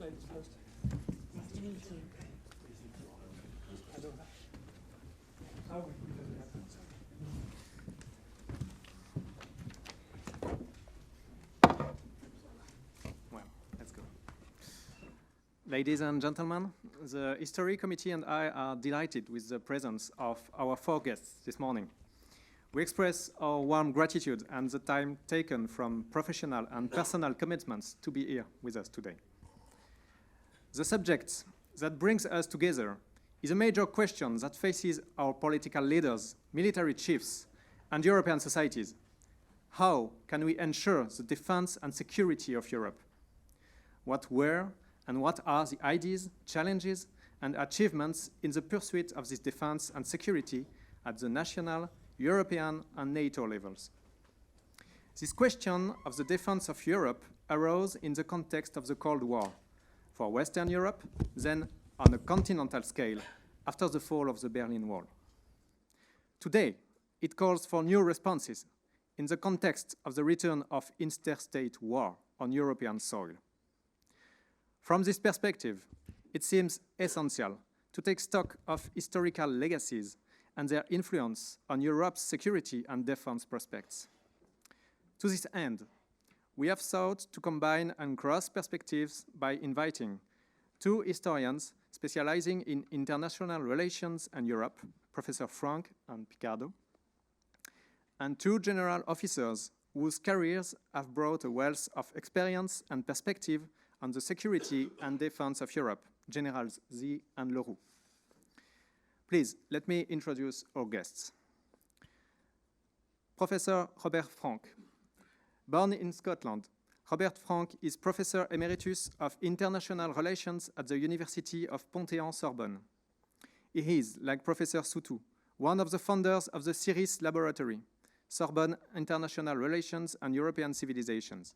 ladies first. Well, let's go. Ladies and gentlemen, the History Committee and I are delighted with the presence of our 4 guests this morning. We express our warm gratitude and the time taken from professional and personal commitments to be here with us today. The subject that brings us together is a major question that faces our political leaders, military chiefs, and European societies. How can we ensure the defense and security of Europe? What were and what are the ideas, challenges, and achievements in the pursuit of this defense and security at the national, European, and NATO levels? This question of the defense of Europe arose in the context of the Cold War for Western Europe, then on a continental scale after the fall of the Berlin Wall. Today, it calls for new responses in the context of the return of interstate war on European soil. From this perspective, it seems essential to take stock of historical legacies and their influence on Europe's security and defense prospects. To this end, we have sought to combine and cross perspectives by inviting 2 historians specializing in international relations and Europe, Professor Franck and Piccardo, and 2 general officers whose careers have brought a wealth of experience and perspective on the security and defense of Europe, Generals See and Leroux. Please, let me introduce our guests. Professor Robert Franck. Born in Scotland, Robert Franck is Professor Emeritus of International Relations at the University of Panthéon-Sorbonne. He is, like Professor Soutou, one of the founders of the CIRIS laboratory, Sorbonne International Relations and European Civilizations.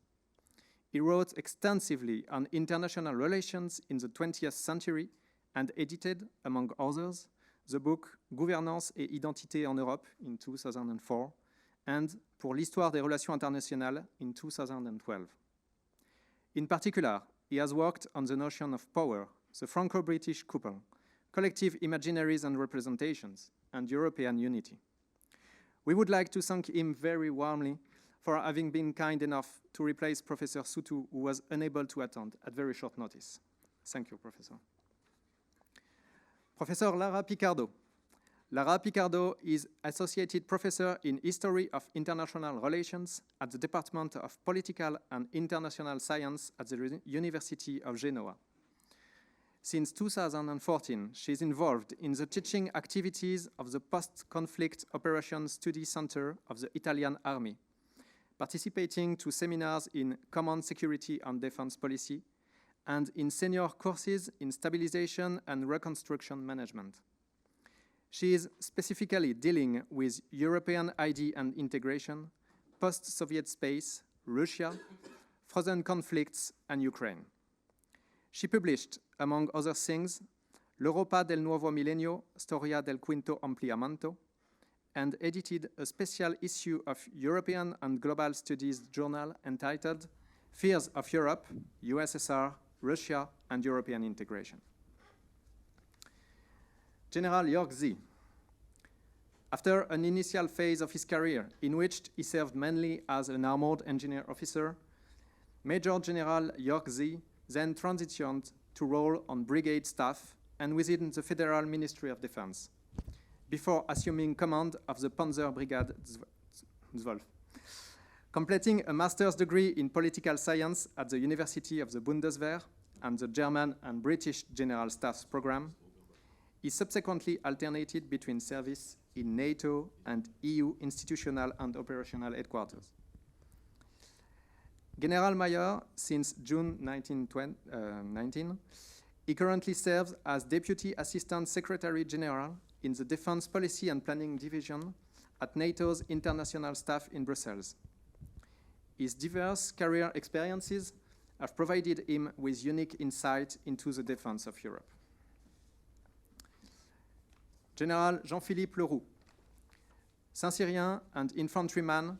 He wrote extensively on international relations in the 20th century and edited, among others, the book Gouvernance et identité en Europe in 2004 and Pour l'histoire des relations internationales in 2012. In particular, he has worked on the notion of power, the Franco-British couple, collective imaginaries and representations, and European unity. We would like to thank him very warmly for having been kind enough to replace Professor Soutou, who was unable to attend at very short notice. Thank you, Professor. Professor Lara Piccardo. Lara Piccardo is Associated Professor in History of International Relations at the Department of Political and International Science at the University of Genoa. Since 2014, she is involved in the teaching activities of the Post-Conflict Operations Study Center of the Italian Army, participating to seminars in common security and defense policy, and in senior courses in stabilization and reconstruction management. She is specifically dealing with European ID and integration, post-Soviet space, Russia, frozen conflicts, and Ukraine. She published, among other things, L'Europa del Nuovo Millennio, Storia del Quinto Ampliamento, and edited a special issue of European and Global Studies journal entitled Fears of Europe, USSR, Russia, and European Integration. General Jörg See. After an initial phase of his career in which he served mainly as an armored engineer officer, Major General Jörg See then transitioned to role on brigade staff and within the Federal Ministry of Defense, before assuming command of the Panzer Brigade Zwölf, completing a master's degree in political science at the University of the Bundeswehr and the German and British General Staffs program. He subsequently alternated between service in NATO and EU institutional and operational headquarters. General-Major since June 1919, he currently serves as Deputy Assistant Secretary General in the Defense Policy and Planning Division at NATO's International Staff in Brussels. His diverse career experiences have provided him with unique insight into the defense of Europe. General Jean-Philippe Leroux. Saint-Cyrien and infantryman,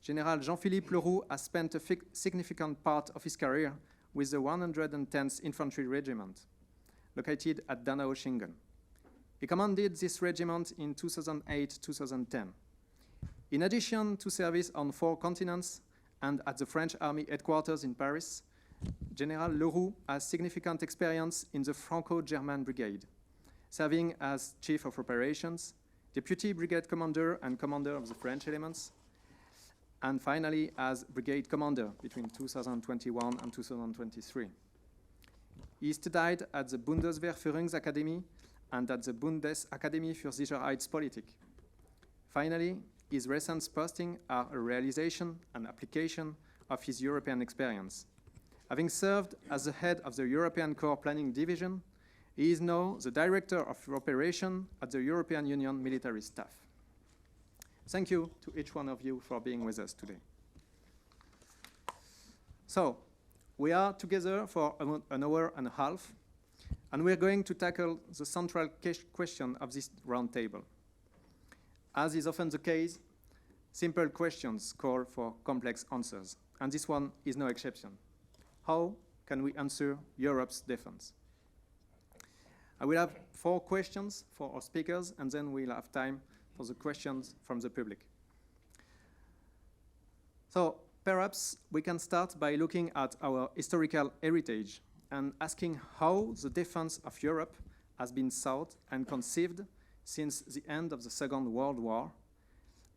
General Jean-Philippe Leroux has spent a significant part of his career with the 110th Infantry Regiment, located at Danaoshingen. He commanded this regiment in 2008-2010. In addition to service on 4 continents and at the French Army headquarters in Paris, General Leroux has significant experience in the Franco-German Brigade, serving as Chief of Operations, Deputy Brigade Commander and Commander of the French elements, and finally as Brigade Commander between 2021 and 2023. He studied at the Bundeswehrführungsakademie and at the Bundesakademie für Sicherheitspolitik. Finally, his recent postings are a realization and application of his European experience. Having served as the head of the European Corps Planning Division, he is now the Director of Operation at the European Union Military Staff. Thank you to each one of you for being with us today. So, we are together for an hour and a half, and we're going to tackle the central question of this roundtable. As is often the case, simple questions call for complex answers, and this one is no exception. How can we answer Europe's defense? I will have 4 questions for our speakers, and then we'll have time for the questions from the public. So perhaps we can start by looking at our historical heritage and asking how the defense of Europe has been thought and conceived since the end of the Second World War,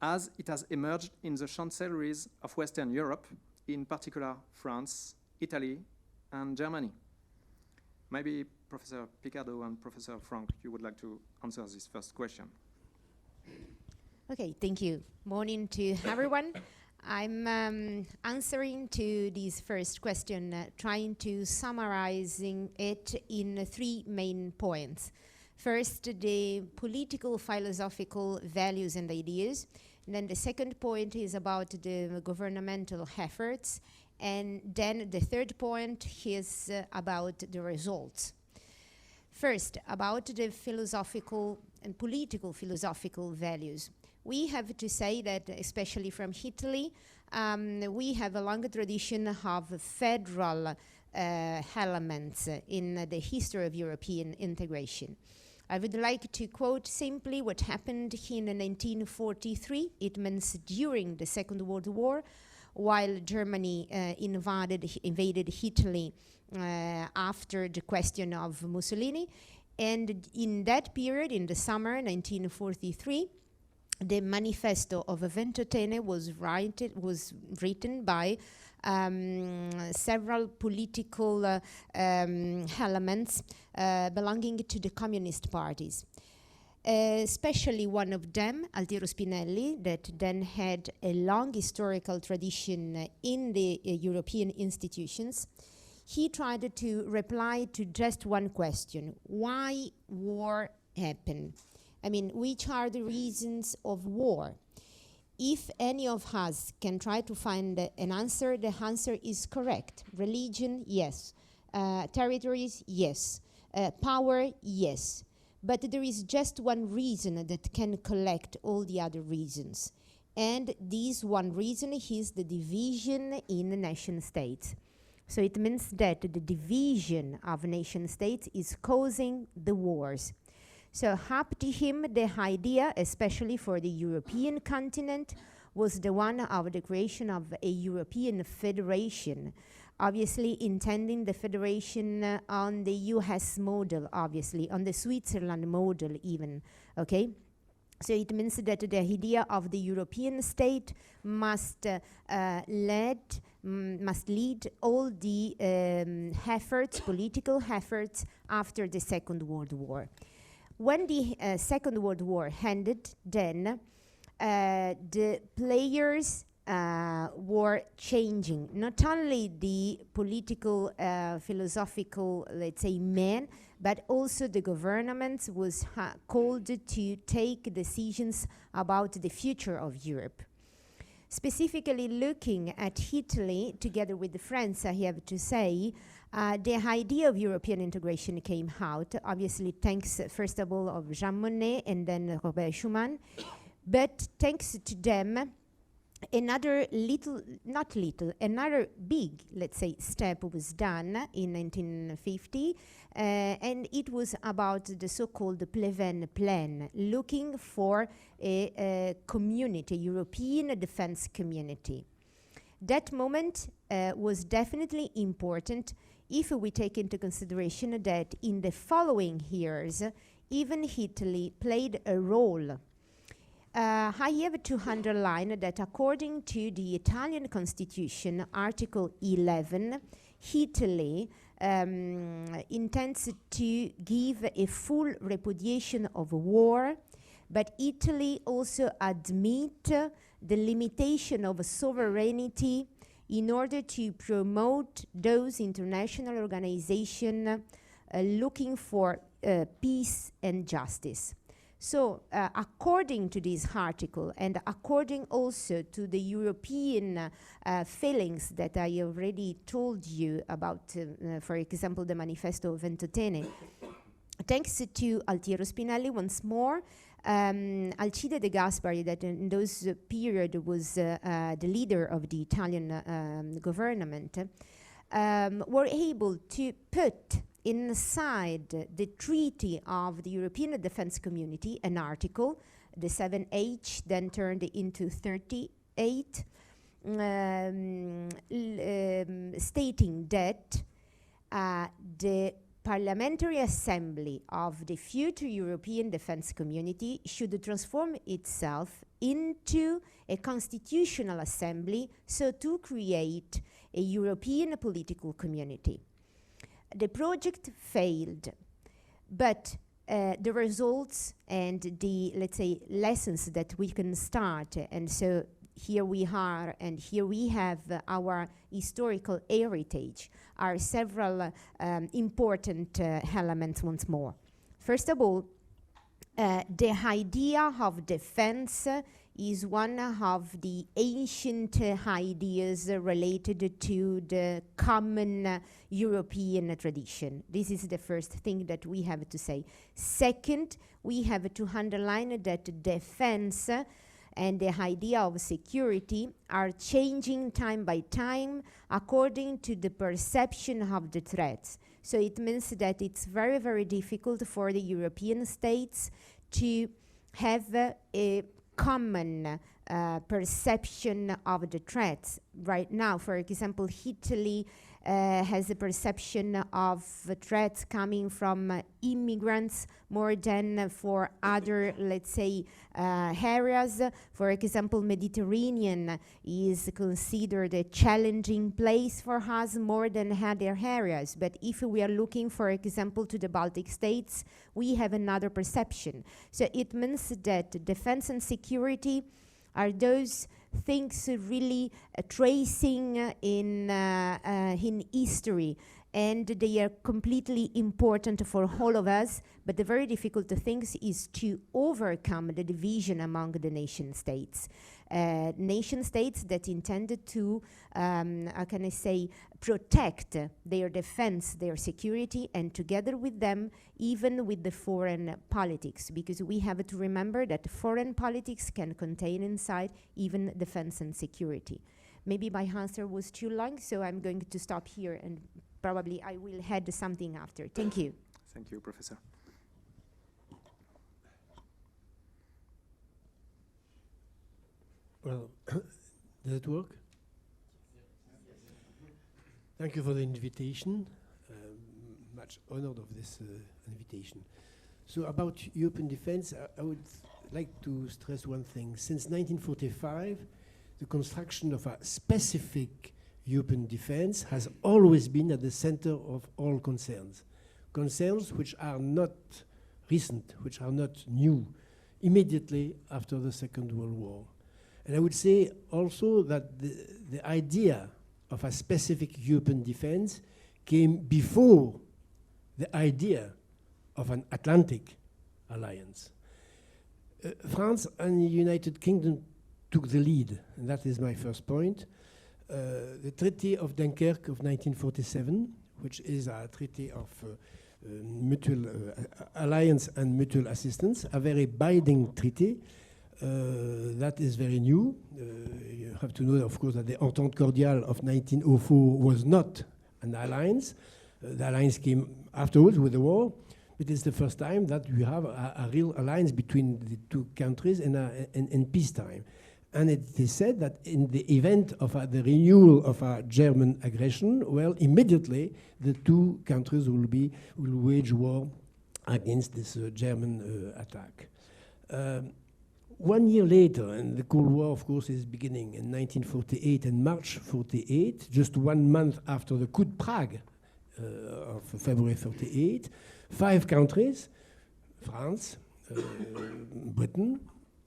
as it has emerged in the chancelleries of Western Europe, in particular France, Italy, and Germany. Maybe Professor Piccardo and Professor Franck, you would like to answer this first question. Okay, thank you. Morning to everyone. I'm answering to this first question, trying to summarizing it in 3 main points. First, the political philosophical values and ideas. And then the second point is about the governmental efforts. And then the third point is about the results. First, about the philosophical and political philosophical values. We have to say that, especially from Italy, we have a long tradition of federal elements in the history of European integration. I would like to quote simply what happened in 1943. It means during the Second World War, while Germany invaded Italy after the question of Mussolini. And in that period, in the summer 1943, the Manifesto of Ventotene was written by several political elements belonging to the communist parties. Especially one of them, Altiero Spinelli, that then had a long historical tradition in the European institutions. He tried to reply to just one question: why war happened? I mean, which are the reasons of war? If any of us can try to find an answer, the answer is correct. Religion, yes. Territories, yes. Power, yes. But there is just one reason that can collect all the other reasons. And this one reason is the division in the nation states. So it means that the division of nation states is causing the wars. So up to him, the idea, especially for the European continent, was the one of the creation of a European federation, obviously intending the federation on the US model, obviously, on the Switzerland model even, okay? So it means that the idea of the European state must lead all the efforts, political efforts, after the Second World War. When the Second World War ended, then the players were changing. Not only the political, philosophical, let's say, men, but also the government was called to take decisions about the future of Europe. Specifically looking at Italy, together with France, I have to say, the idea of European integration came out, obviously thanks, first of all, of Jean Monnet and then Robert Schuman. But thanks to them, Another another big, let's say, step was done in 1950, and it was about the so-called Pleven Plan, looking for a community, European defense community. That moment was definitely important if we take into consideration that in the following years, even Italy played a role. I have to underline that according to the Italian Constitution, Article 11, Italy intends to give a full repudiation of war, but Italy also admits the limitation of sovereignty in order to promote those international organizations looking for peace and justice. So, according to this article, and according also to the European feelings that I already told you about, for example, the Manifesto of Ventotene, thanks to Altiero Spinelli once more, Alcide De Gasperi, that in those period was the leader of the Italian government, were able to put inside the Treaty of the European Defense Community an article, the 7H, then turned into 38, stating that the Parliamentary Assembly of the future European Defense Community should transform itself into a constitutional assembly, so to create a European political community. The project failed, but the results and the, let's say, lessons that we can start, and so here we are, and here we have our historical heritage, are several important elements once more. First of all, the idea of defense is one of the ancient ideas related to the common European tradition. This is the first thing that we have to say. Second, we have to underline that defense and the idea of security are changing time by time according to the perception of the threats. So it means that it's very, very difficult for the European states to have a common perception of the threats. Right now, for example, Italy has a perception of threats coming from immigrants more than for other, let's say, areas. For example, Mediterranean is considered a challenging place for us more than other areas. But if we are looking, for example, to the Baltic states, we have another perception. So it means that defense and security are those things really tracing in history, and they are completely important for all of us. But the very difficult things is to overcome the division among the nation states. Nation states that intended to, how can I say, protect their defense, their security, and together with them, even with the foreign politics, because we have to remember that foreign politics can contain inside even defense and security. Maybe my answer was too long, so I'm going to stop here, and probably I will add something after. Thank you. Thank you, Professor. Well, does it work? Thank you for the invitation. Much honored of this invitation. So about European defense, I would like to stress one thing. Since 1945, the construction of a specific European defense has always been at the center of all concerns. Concerns which are not recent, which are not new, immediately after the Second World War. And I would say also that the idea of a specific European defense came before the idea of an Atlantic alliance. France and the United Kingdom took the lead, and that is my first point. The Treaty of Dunkirk of 1947, which is a treaty of mutual alliance and mutual assistance, a very binding treaty, That is very new. You have to know, of course, that the Entente Cordiale of 1904 was not an alliance. The alliance came afterwards with the war. It is the first time that you have a real alliance between the two countries in peacetime. And it is said that in the event of the renewal of a German aggression, well, immediately the two countries will wage war against this German attack. 1 year later, and the Cold War, of course, is beginning in 1948, in March 48, just 1 month after the coup de Prague of February 38, 5 countries, France, Britain,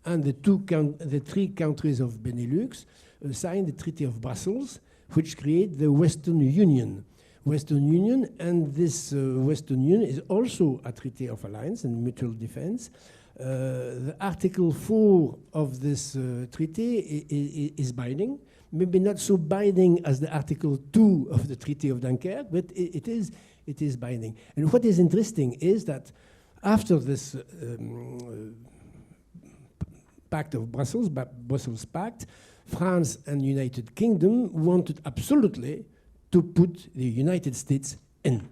and the 3 countries of Benelux signed the Treaty of Brussels, which create the Western Union. And this Western Union is also a treaty of alliance and mutual defense. The Article 4 of this treaty is binding, maybe not so binding as the Article 2 of the Treaty of Dunkirk, but it is binding. And what is interesting is that after this Pact of Brussels, Brussels Pact, France and United Kingdom wanted absolutely to put the United States in.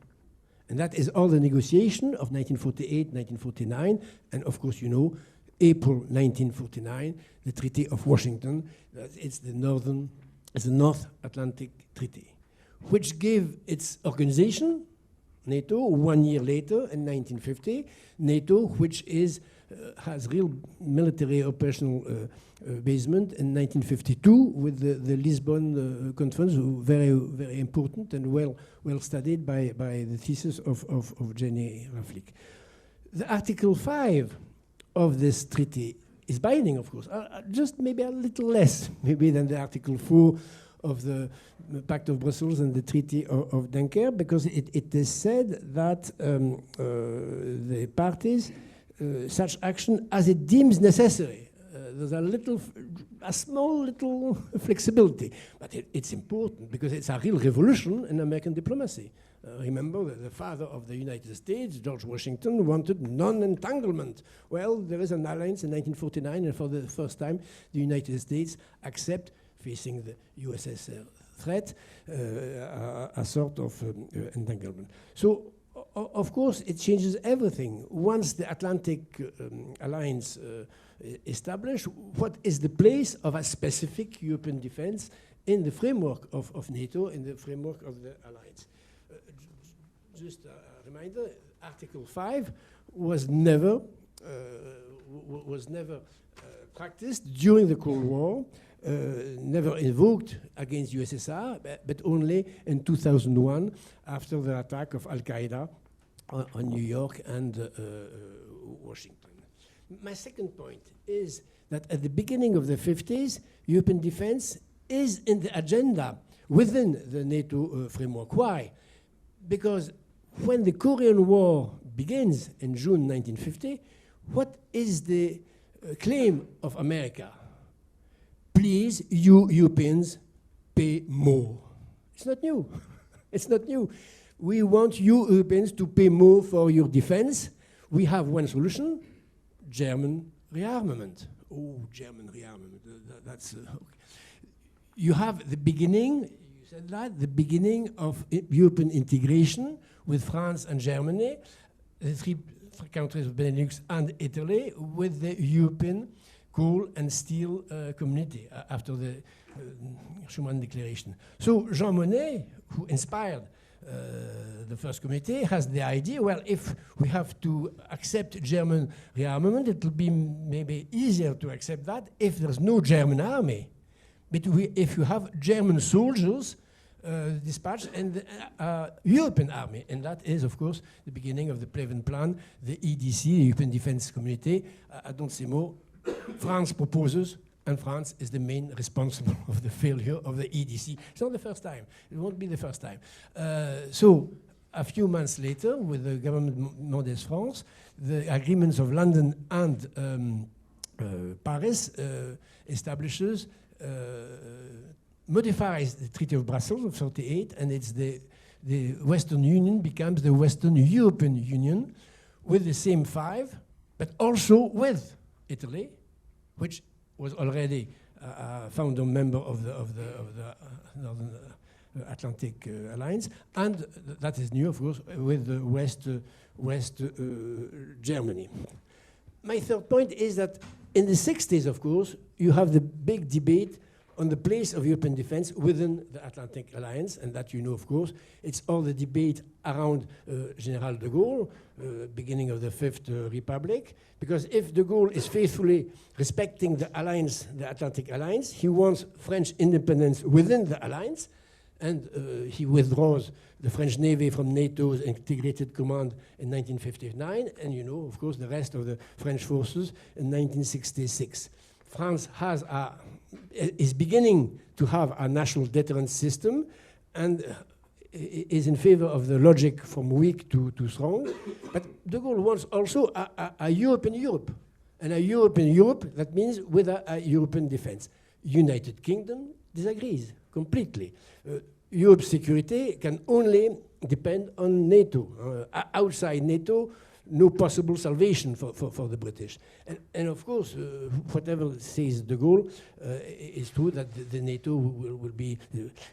And that is all the negotiation of 1948, 1949, and of course, you know, April 1949, the Treaty of Washington. It's the North Atlantic Treaty, which gave its organization, NATO, 1 year later in 1950. NATO, which has real military operational basement in 1952 with the Lisbon Conference, very, very important and well studied by the thesis of Jenny Raflik. The Article 5 of this treaty is binding, of course, just maybe a little less maybe than the Article 4 of the Pact of Brussels and the Treaty of Dunkirk, because it is said that the parties such action as it deems necessary. There's a small little flexibility, but it's important because it's a real revolution in American diplomacy. Remember that the father of the United States, George Washington, wanted non-entanglement. Well, there is an alliance in 1949, and for the first time, the United States accept, facing the USSR threat, a sort of entanglement. So, of course, it changes everything. Once the Atlantic Alliance established, what is the place of a specific European defense in the framework of NATO, in the framework of the alliance? Just a reminder, Article 5 was never practiced during the Cold War, never invoked against USSR, but only in 2001 after the attack of Al-Qaeda on New York and Washington. My second point is that at the beginning of the 50s, European defense is in the agenda within the NATO framework. Why? Because when the Korean War begins in June 1950, what is the claim of America? Please, you Europeans, pay more. It's not new. It's not new. We want you Europeans to pay more for your defense. We have one solution, German rearmament. Oh, German rearmament. That's okay. You have the beginning, you said that, the beginning of European integration with France and Germany, the 3 countries of Benelux and Italy, with the European coal and steel community after the Schuman Declaration. So Jean Monnet, who inspired the first committee, has the idea, well, if we have to accept German rearmament, it will be maybe easier to accept that if there's no German army. But if you have German soldiers dispatched and the European army, and that is, of course, the beginning of the Pleven Plan, the EDC, the European Defense Community. I don't say more. France proposes, and France is the main responsible of the failure of the EDC. It's not the first time. It won't be the first time. So a few months later, with the government Mendès France, the agreements of London and Paris establishes, modifies the Treaty of Brussels of 38, and it's the Western Union becomes the Western European Union with the same 5, but also with Italy, which was already a founder member of the Northern Atlantic Alliance, and that is new, of course, with West Germany. My third point is that in the 60s, of course, you have the big debate on the place of European defense within the Atlantic Alliance, and that you know, of course. It's all the debate around General de Gaulle, beginning of the Fifth Republic, because if de Gaulle is faithfully respecting the alliance, the Atlantic Alliance, he wants French independence within the alliance, and he withdraws the French Navy from NATO's integrated command in 1959, and you know, of course, the rest of the French forces in 1966. France is beginning to have a national deterrence system and is in favor of the logic from weak to strong. But de Gaulle wants also a European Europe. And a European Europe, that means with a European defense. United Kingdom disagrees completely. Europe's security can only depend on NATO. Outside NATO, no possible salvation for the British. And of course, whatever says de Gaulle, is true that the NATO will be...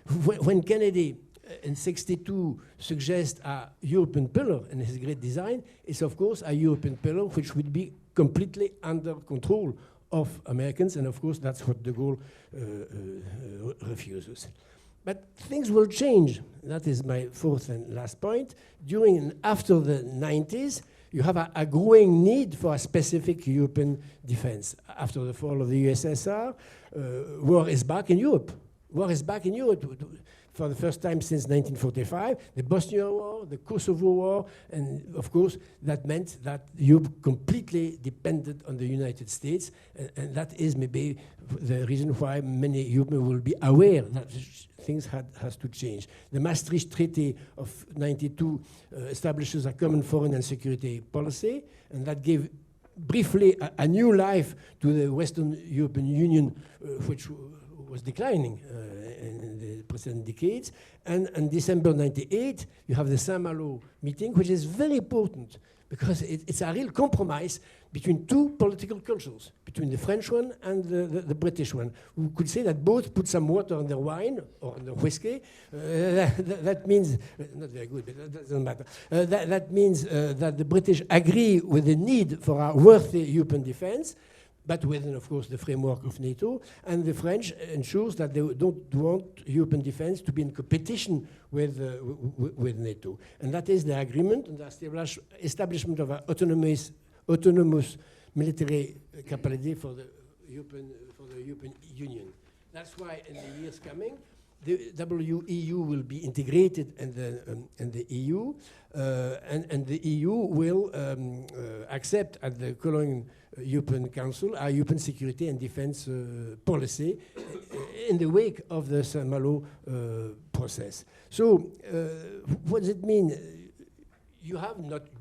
when Kennedy in 62 suggests a European pillar in his great design, it's of course a European pillar which would be completely under control of Americans, and of course that's what de Gaulle refuses. But things will change. That is my fourth and last point. During and after the 90s, you have a growing need for a specific European defense. After the fall of the USSR, war is back in Europe. War is back in Europe for the first time since 1945, the Bosnia War, the Kosovo War, and of course that meant that Europe completely depended on the United States, and that is maybe the reason why many Europeans will be aware that things has to change. The Maastricht Treaty of 92 establishes a common foreign and security policy, and that gave briefly a new life to the Western European Union, which was declining in the precedent decades. And in December 98, you have the Saint-Malo meeting, which is very important because it's a real compromise between two political cultures, between the French one and the British one. We could say that both put some water on their wine or on their whiskey. That means, not very good, but that doesn't matter. That means that the British agree with the need for a worthy European defense, but within, of course, the framework of NATO, and the French ensures that they don't want European defense to be in competition with NATO. And that is the agreement and the establishment of an autonomous military capability for the European Union. That's why in the years coming, the WEU will be integrated in the EU, and the EU will accept at the Cologne European Council a European security and defense policy in the wake of the Saint-Malo process. So what does it mean? You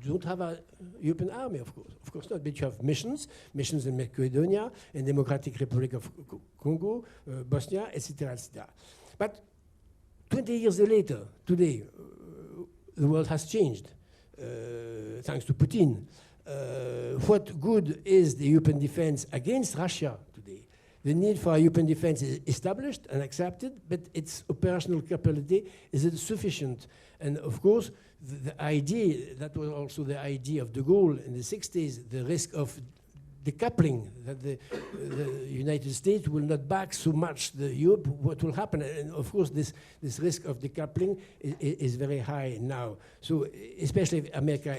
don't have a European army, of course not, but you have missions in Macedonia, in Democratic Republic of Congo, Bosnia, etc., etc. But 20 years later, today, the world has changed, thanks to Putin. What good is the European defense against Russia today? The need for a European defense is established and accepted, but its operational capability isn't sufficient. And of course, the idea, that was also the idea of de Gaulle in the 60s, the risk of decoupling, that the United States will not back so much the Europe, what will happen? And of course, this risk of decoupling is very high now. So especially if America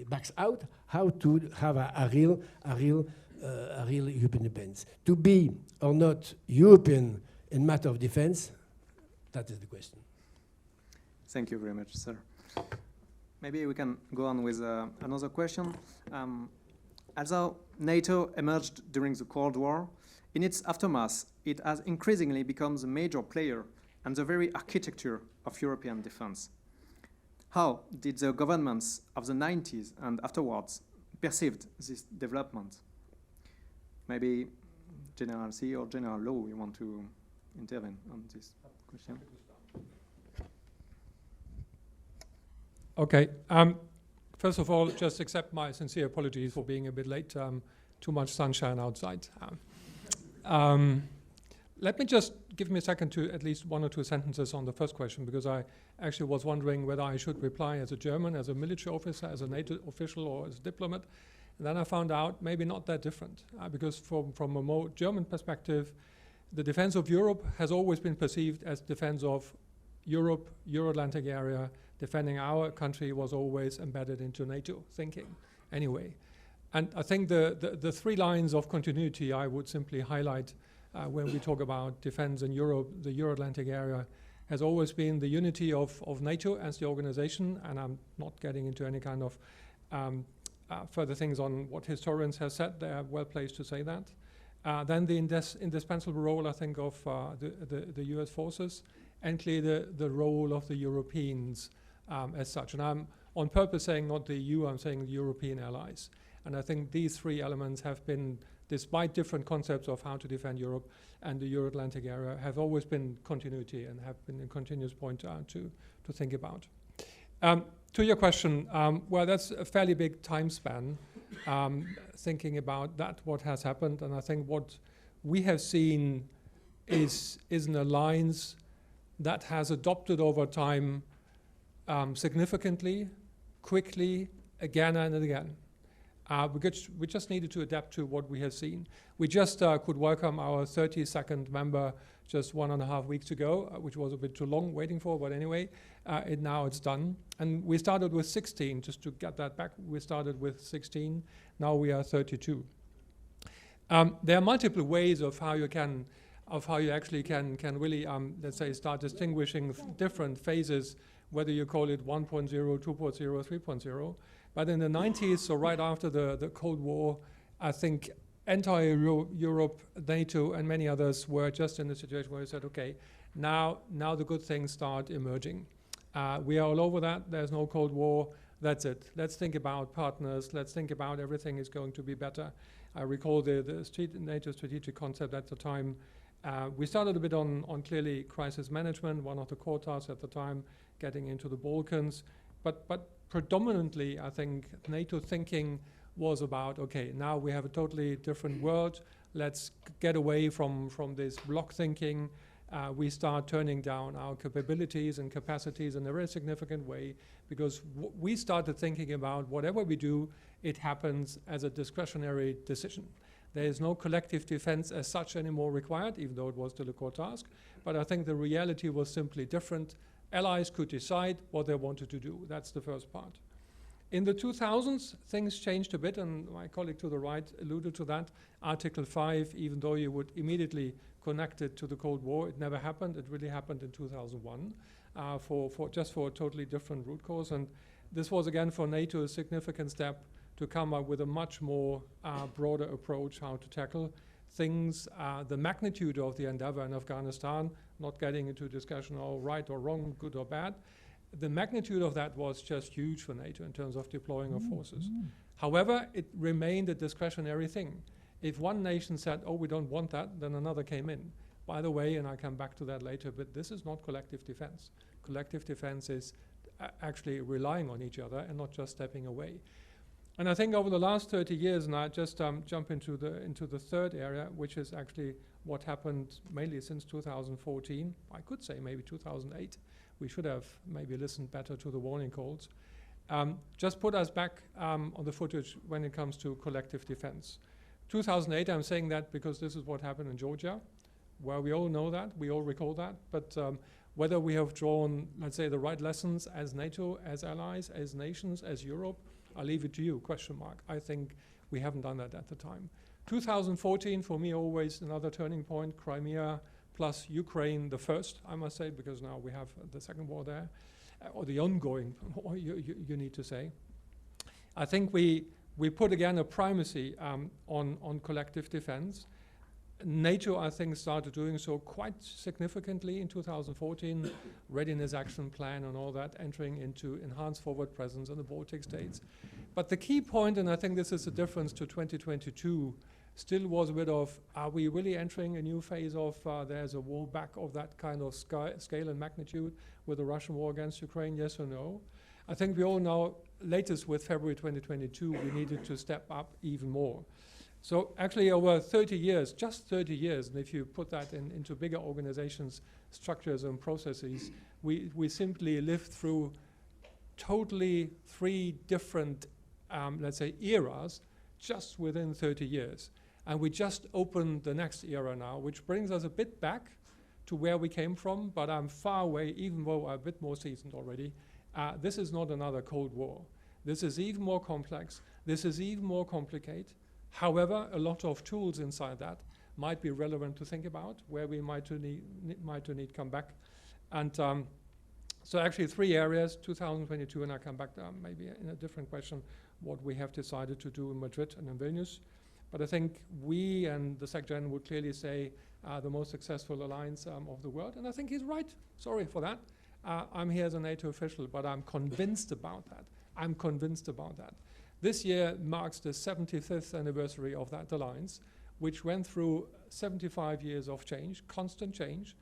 backs out, how to have a real European defense? To be or not European in matter of defense, that is the question. Thank you very much, sir. Maybe we can go on with another question. Although NATO emerged during the Cold War, in its aftermath, it has increasingly become the major player and the very architecture of European defense. How did the governments of the 90s and afterwards perceived this development? Maybe General See or General Lowe, you want to intervene on this question? Okay. First of all, just accept my sincere apologies for being a bit late. Too much sunshine outside. Let me just give me a second to at least one or two sentences on the first question, because I actually was wondering whether I should reply as a German, as a military officer, as a NATO official, or as a diplomat. And then I found out maybe not that different, because from a more German perspective, the defense of Europe has always been perceived as defense of Europe, Euro-Atlantic area. Defending our country was always embedded into NATO thinking anyway. And I think the three lines of continuity I would simply highlight when we talk about defense in Europe, the Euro-Atlantic area, has always been the unity of NATO as the organization, and I'm not getting into any kind of further things on what historians have said. They are well placed to say that. Then the indispensable role, I think, of the US forces, and clearly the role of the Europeans as such. And I'm on purpose saying not the EU, I'm saying the European allies. And I think these three elements have been, despite different concepts of how to defend Europe and the Euro-Atlantic area, have always been continuity and have been a continuous point to think about. To your question, well, that's a fairly big time span, thinking about that, what has happened. And I think what we have seen is an alliance that has adopted over time significantly, quickly, again and again. We just needed to adapt to what we have seen. We just could welcome our 32nd member just 1.5 weeks ago, which was a bit too long waiting for, but anyway, now it's done. And we started with 16, just to get that back. We started with 16, now we are 32. There are multiple ways of how you actually can really, let's say, start distinguishing different phases, whether you call it 1.0, 2.0, 3.0. But in the 90s, so right after the Cold War, I think entire Europe, NATO, and many others were just in a situation where we said, okay, now the good things start emerging. We are all over that. There's no Cold War. That's it. Let's think about partners. Let's think about everything is going to be better. I recall the NATO strategic concept at the time. We started a bit on clearly crisis management, one of the core tasks at the time, getting into the Balkans. But predominantly, I think NATO thinking was about, okay, now we have a totally different world. Let's get away from this block thinking. We start turning down our capabilities and capacities in a very significant way, because we started thinking about whatever we do, it happens as a discretionary decision. There is no collective defense as such anymore required, even though it was still a core task. But I think the reality was simply different. Allies could decide what they wanted to do. That's the first part. In the 2000s, things changed a bit, and my colleague to the right alluded to that. Article 5, even though you would immediately connect it to the Cold War, it never happened. It really happened in 2001 for a totally different root cause. And this was, again, for NATO a significant step to come up with a much more broader approach how to tackle things. The magnitude of the endeavor in Afghanistan, not getting into discussion of right or wrong, good or bad, the magnitude of that was just huge for NATO in terms of deploying of forces. However, it remained a discretionary thing. If one nation said, oh, we don't want that, then another came in. By the way, and I'll come back to that later, but this is not collective defense. Collective defense is actually relying on each other and not just stepping away. And I think over the last 30 years, and I just jump into the third area, which is actually what happened mainly since 2014. I could say maybe 2008. We should have maybe listened better to the warning calls. Just put us back on the footage when it comes to collective defense. 2008, I'm saying that because this is what happened in Georgia, where we all know that, we all recall that, but whether we have drawn, let's say, the right lessons as NATO, as allies, as nations, as Europe, I'll leave it to you, question mark. I think we haven't done that at the time. 2014, for me, always another turning point, Crimea plus Ukraine, the first, I must say, because now we have the second war there, or the ongoing war, you need to say. I think we put, again, a primacy on collective defense. NATO, I think, started doing so quite significantly in 2014, readiness action plan and all that, entering into enhanced forward presence in the Baltic states. But the key point, and I think this is the difference to 2022, still was a bit of, are we really entering a new phase of there's a war back of that kind of scale and magnitude with the Russian war against Ukraine, yes or no? I think we all know, latest with February 2022, we needed to step up even more. So actually over 30 years, just 30 years, and if you put that into bigger organizations, structures and processes, we simply lived through totally 3 different, let's say, eras just within 30 years. And we just opened the next era now, which brings us a bit back to where we came from, but I'm far away, even though I'm a bit more seasoned already. This is not another Cold War. This is even more complex. This is even more complicated. However, a lot of tools inside that might be relevant to think about, where we might need come back. And so actually 3 areas, 2022, and I'll come back maybe in a different question, what we have decided to do in Madrid and in Vilnius. But I think we and the SecGen would clearly say the most successful alliance of the world. And I think he's right. Sorry for that. I'm here as a NATO official, but I'm convinced about that. I'm convinced about that. This year marks the 75th anniversary of that alliance, which went through 75 years of change, constant change.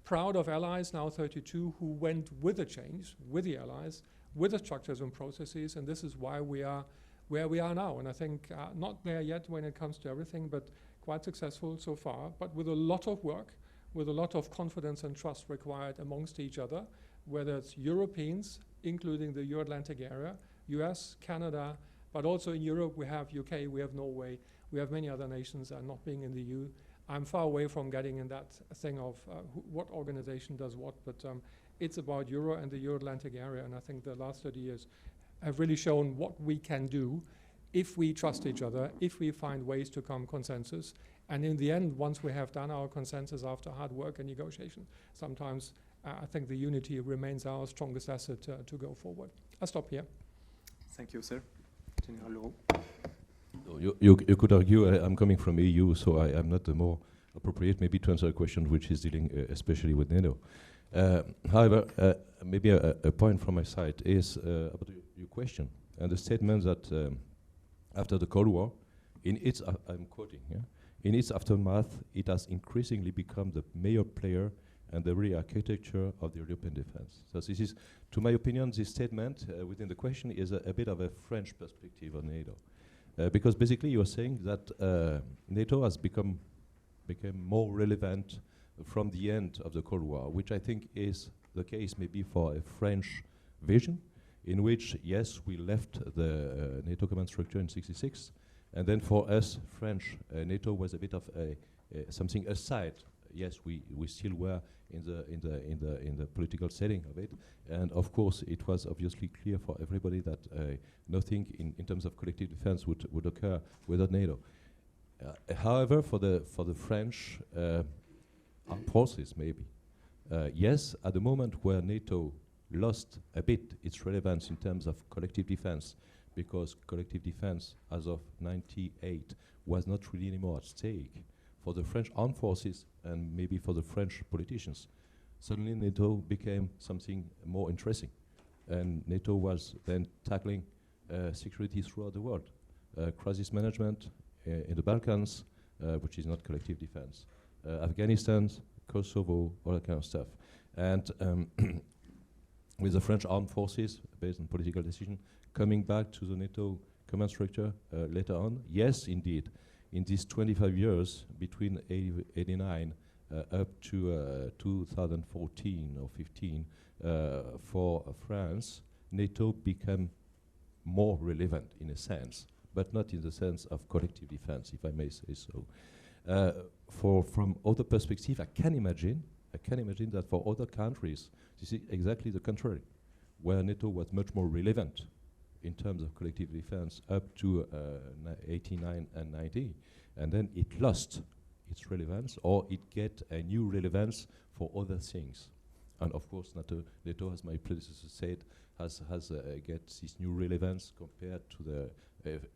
Proud of allies, now 32, who went with the change, with the allies, with the structures and processes, and this is why we are where we are now. And I think not there yet when it comes to everything, but quite successful so far, but with a lot of work, with a lot of confidence and trust required amongst each other, whether it's Europeans, including the Euro-Atlantic area, US, Canada, but also in Europe we have UK, we have Norway, we have many other nations not being in the EU. I'm far away from getting in that thing of what organization does what, but it's about Euro and the Euro-Atlantic area, and I think the last 30 years have really shown what we can do if we trust each other, if we find ways to come consensus. And in the end, once we have done our consensus after hard work and negotiation, sometimes I think the unity remains our strongest asset to go forward. I'll stop here. Thank you, sir. General Leroux. You could argue I'm coming from EU, so I'm not the more appropriate maybe to answer a question which is dealing especially with NATO. However, maybe a point from my side is about your question and the statement that after the Cold War, in its, I'm quoting, yeah, in its aftermath, it has increasingly become the major player and the very architecture of the European defense. So this is, to my opinion, this statement within the question is a bit of a French perspective on NATO. Because basically you are saying that NATO has become more relevant from the end of the Cold War, which I think is the case maybe for a French vision, in which, yes, we left the NATO command structure in '66, and then for us, French, NATO was a bit of something aside. Yes, we still were in the political setting of it, and of course, it was obviously clear for everybody that nothing in terms of collective defense would occur without NATO. However, for the French armed forces, maybe, yes, at the moment where NATO lost a bit its relevance in terms of collective defense, because collective defense as of '98 was not really anymore at stake for the French armed forces and maybe for the French politicians. Suddenly NATO became something more interesting, and NATO was then tackling security throughout the world, crisis management in the Balkans, which is not collective defense, Afghanistan, Kosovo, all that kind of stuff. And with the French armed forces, based on political decision, coming back to the NATO command structure later on, yes, indeed, in these 25 years, between 89 up to 2014 or 15, for France, NATO became more relevant in a sense, but not in the sense of collective defense, if I may say so. From other perspective, I can imagine that for other countries, this is exactly the contrary, where NATO was much more relevant in terms of collective defense up to 89 and 90, and then it lost its relevance, or it get a new relevance for other things. And of course, NATO, as my predecessor said, has get this new relevance compared to the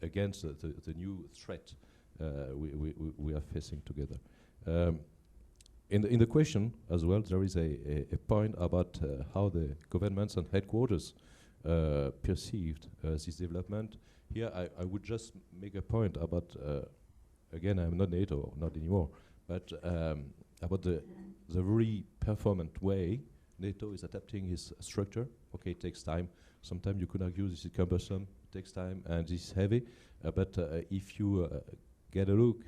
against the new threat we are facing together. In the question as well, there is a point about how the governments and headquarters perceived this development. Here, I would just make a point about, again, I'm not NATO, not anymore, but about the very performant way NATO is adapting its structure. Okay, it takes time. Sometimes you could argue this is cumbersome, it takes time, and this is heavy. But if you get a look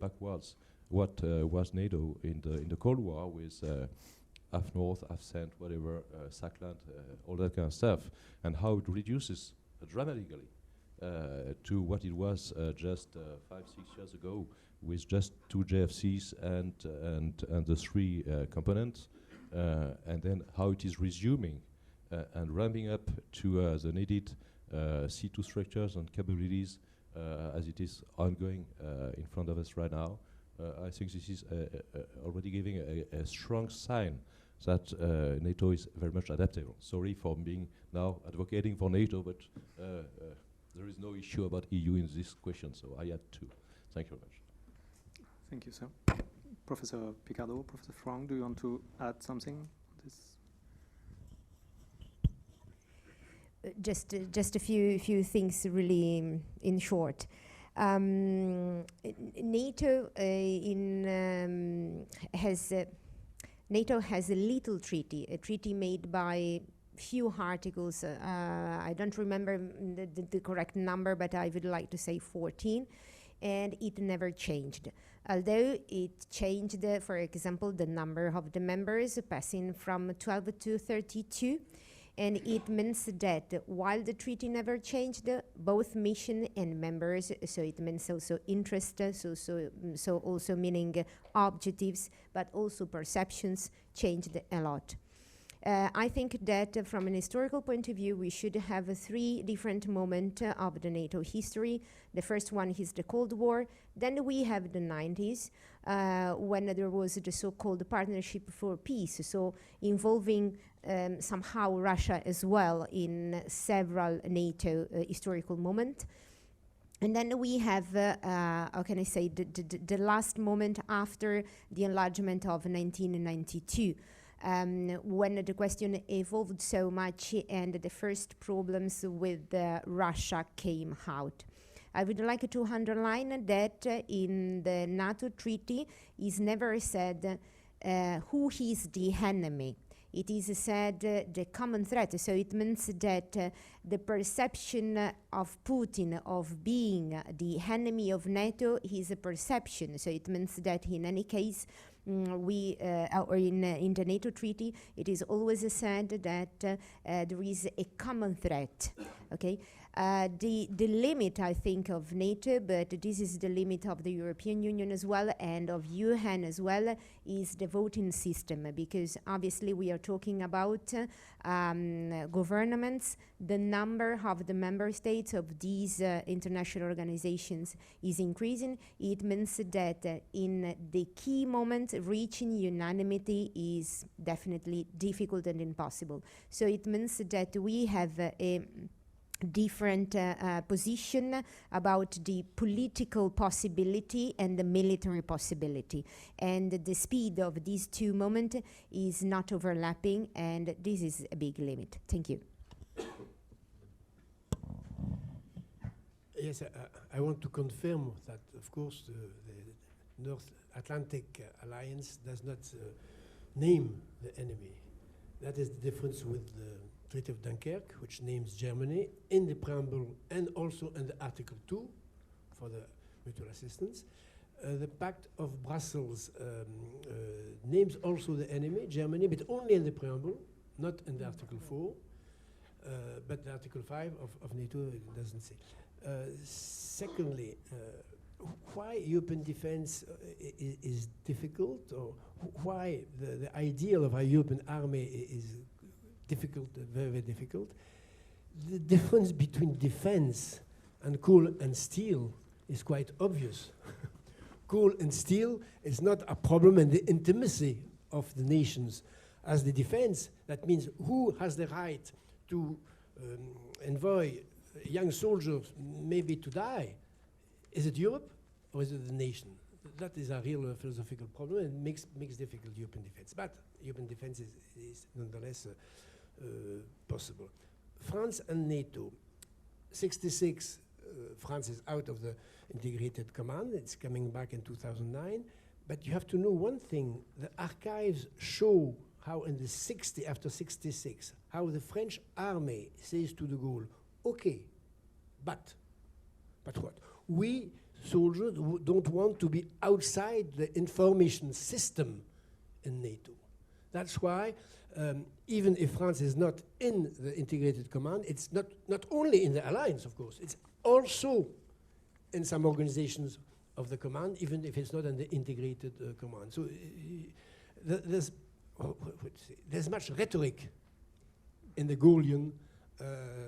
backwards, what was NATO in the Cold War with half North, half Cent, whatever, Sackland, all that kind of stuff, and how it reduces dramatically to what it was just 5-6 years ago, with just 2 JFCs and the 3 components, and then how it is resuming and ramping up to the needed C2 structures and capabilities as it is ongoing in front of us right now. I think this is already giving a strong sign that NATO is very much adaptable. Sorry for being now advocating for NATO, but there is no issue about EU in this question, so I had to. Thank you very much. Thank you, sir. Professor Piccardo, Professor Franck, do you want to add something on this? Just a few things really in short. NATO NATO has a little treaty, a treaty made by few articles. I don't remember the correct number, but I would like to say 14, and it never changed. Although it changed, for example, the number of the members passing from 12 to 32. And it means that while the treaty never changed, both mission and members, so it means also interest, so also meaning objectives, but also perceptions changed a lot. I think that from an historical point of view, we should have 3 different moments of the NATO history. The first one is the Cold War. Then we have the 90s, when there was the so-called Partnership for Peace, so involving somehow Russia as well in several NATO historical moments. And then we have, how can I say, the last moment after the enlargement of 1992. When the question evolved so much and the first problems with Russia came out. I would like to underline that in the NATO treaty is never said who is the enemy. It is said the common threat, so it means that the perception of Putin of being the enemy of NATO is a perception, so it means that in any case or in the NATO treaty, it is always said that there is a common threat. Okay, the limit, I think, of NATO, but this is the limit of the European Union as well and of UN as well, is the voting system, because obviously we are talking about governments. The number of the member states of these international organizations is increasing. It means that in the key moment, reaching unanimity is definitely difficult and impossible. So it means that we have a different position about the political possibility and the military possibility. And the speed of these 2 moments is not overlapping, and this is a big limit. Thank you. Yes, I want to confirm that, of course, the North Atlantic Alliance does not name the enemy. That is the difference with the Treaty of Dunkirk, which names Germany in the preamble and also in the Article 2 for the mutual assistance. The Pact of Brussels names also the enemy, Germany, but only in the preamble, not in the Article 4, but the Article 5 of NATO it doesn't say. Secondly, why European defense is difficult, or why the ideal of a European army is difficult, very, very difficult. The difference between defense and coal and steel is quite obvious. Coal and steel is not a problem in the intimacy of the nations. As the defense, that means who has the right to envoy young soldiers maybe to die? Is it Europe or is it the nation? That is a real philosophical problem and makes difficult European defense. But European defense is nonetheless possible. France and NATO. 66, France is out of the integrated command. It's coming back in 2009. But you have to know one thing. The archives show how in the after 66, how the French army says to de Gaulle, okay, but what? We soldiers who don't want to be outside the information system in NATO. That's why, even if France is not in the integrated command, it's not only in the alliance, of course, it's also in some organizations of the command, even if it's not in the integrated command. So there's much rhetoric in the Gaullian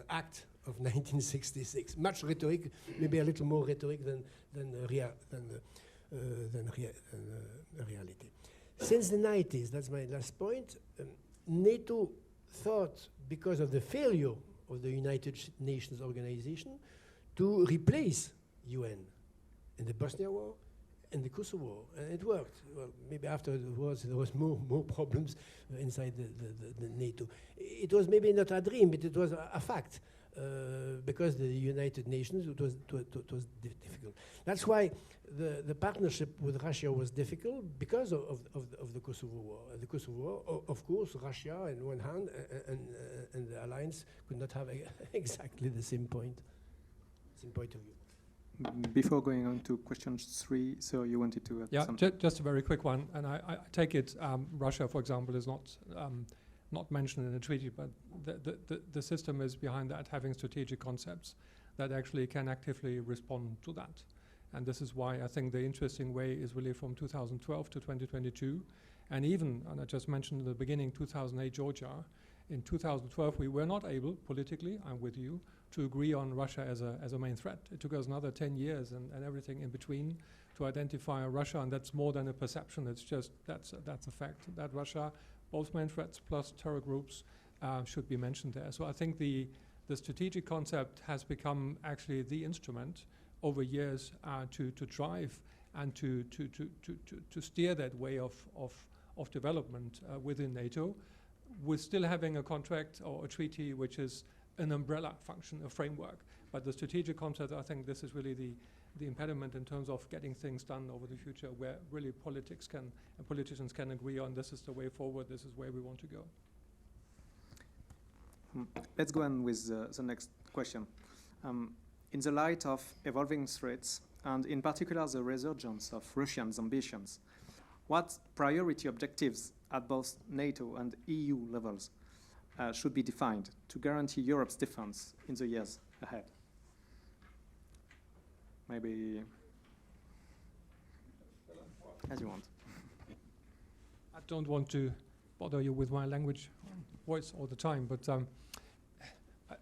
Act of 1966. Much rhetoric, maybe a little more rhetoric than reality. Since the 90s, that's my last point, NATO thought, because of the failure of the United Nations organization, to replace UN in the Bosnia War and the Kosovo War, and it worked. Well, maybe after the wars there was more problems inside the NATO. It was maybe not a dream, but it was a fact. Because the United Nations, it was difficult. That's why the partnership with Russia was difficult, because of the Kosovo War. The Kosovo War, of course, Russia on one hand, and the alliance could not have exactly the same point of view. Before going on to question 3, so you wanted to add something? Just a very quick one, and I take it Russia, for example, is not mentioned in the treaty, but the system is behind that, having strategic concepts that actually can actively respond to that. And this is why I think the interesting way is really from 2012 to 2022, and even, and I just mentioned in the beginning, 2008 Georgia. In 2012, we were not able, politically, I'm with you, to agree on Russia as a main threat. It took us another 10 years and everything in between to identify Russia, and that's more than a perception. It's just, that's a fact, that Russia, both main threats plus terror groups, should be mentioned there. So I think the strategic concept has become actually the instrument over years to drive and to steer that way of development within NATO, with still having a contract or a treaty which is an umbrella function, a framework. But the strategic concept, I think this is really the impediment in terms of getting things done over the future, where really politics can and politicians can agree on this is the way forward, this is where we want to go. Let's go on with the next question. In the light of evolving threats, and in particular the resurgence of Russian ambitions, what priority objectives at both NATO and EU levels should be defined to guarantee Europe's defense in the years ahead? Maybe as you want. I don't want to bother you with my voice all the time, but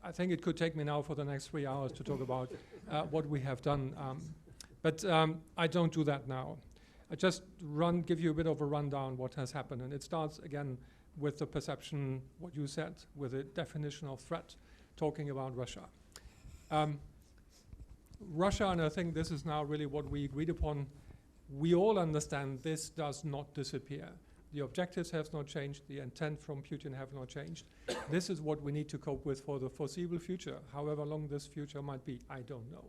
I think it could take me now for the next 3 hours to talk about what we have done. But I don't do that now. I just give you a bit of a rundown what has happened, and it starts again with the perception, what you said, with the definition of threat, talking about Russia. Russia, and I think this is now really what we agreed upon, we all understand this does not disappear. The objectives have not changed, the intent from Putin have not changed. This is what we need to cope with for the foreseeable future. However long this future might be, I don't know.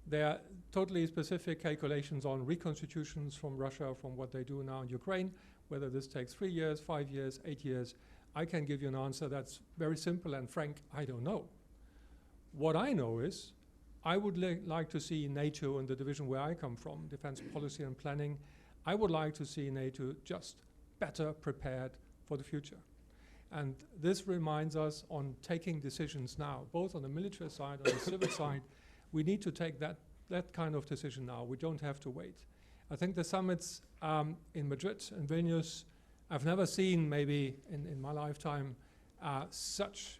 There are totally specific calculations on reconstitutions from Russia, from what they do now in Ukraine, whether this takes 3 years, 5 years, 8 years. I can give you an answer that's very simple and frank, I don't know. What I know is, I would like to see NATO in the division where I come from, defense policy and planning, I would like to see NATO just better prepared for the future. And this reminds us on taking decisions now, both on the military side and the civil side. We need to take that kind of decision now. We don't have to wait. I think the summits in Madrid and Vilnius, I've never seen, maybe in my lifetime, such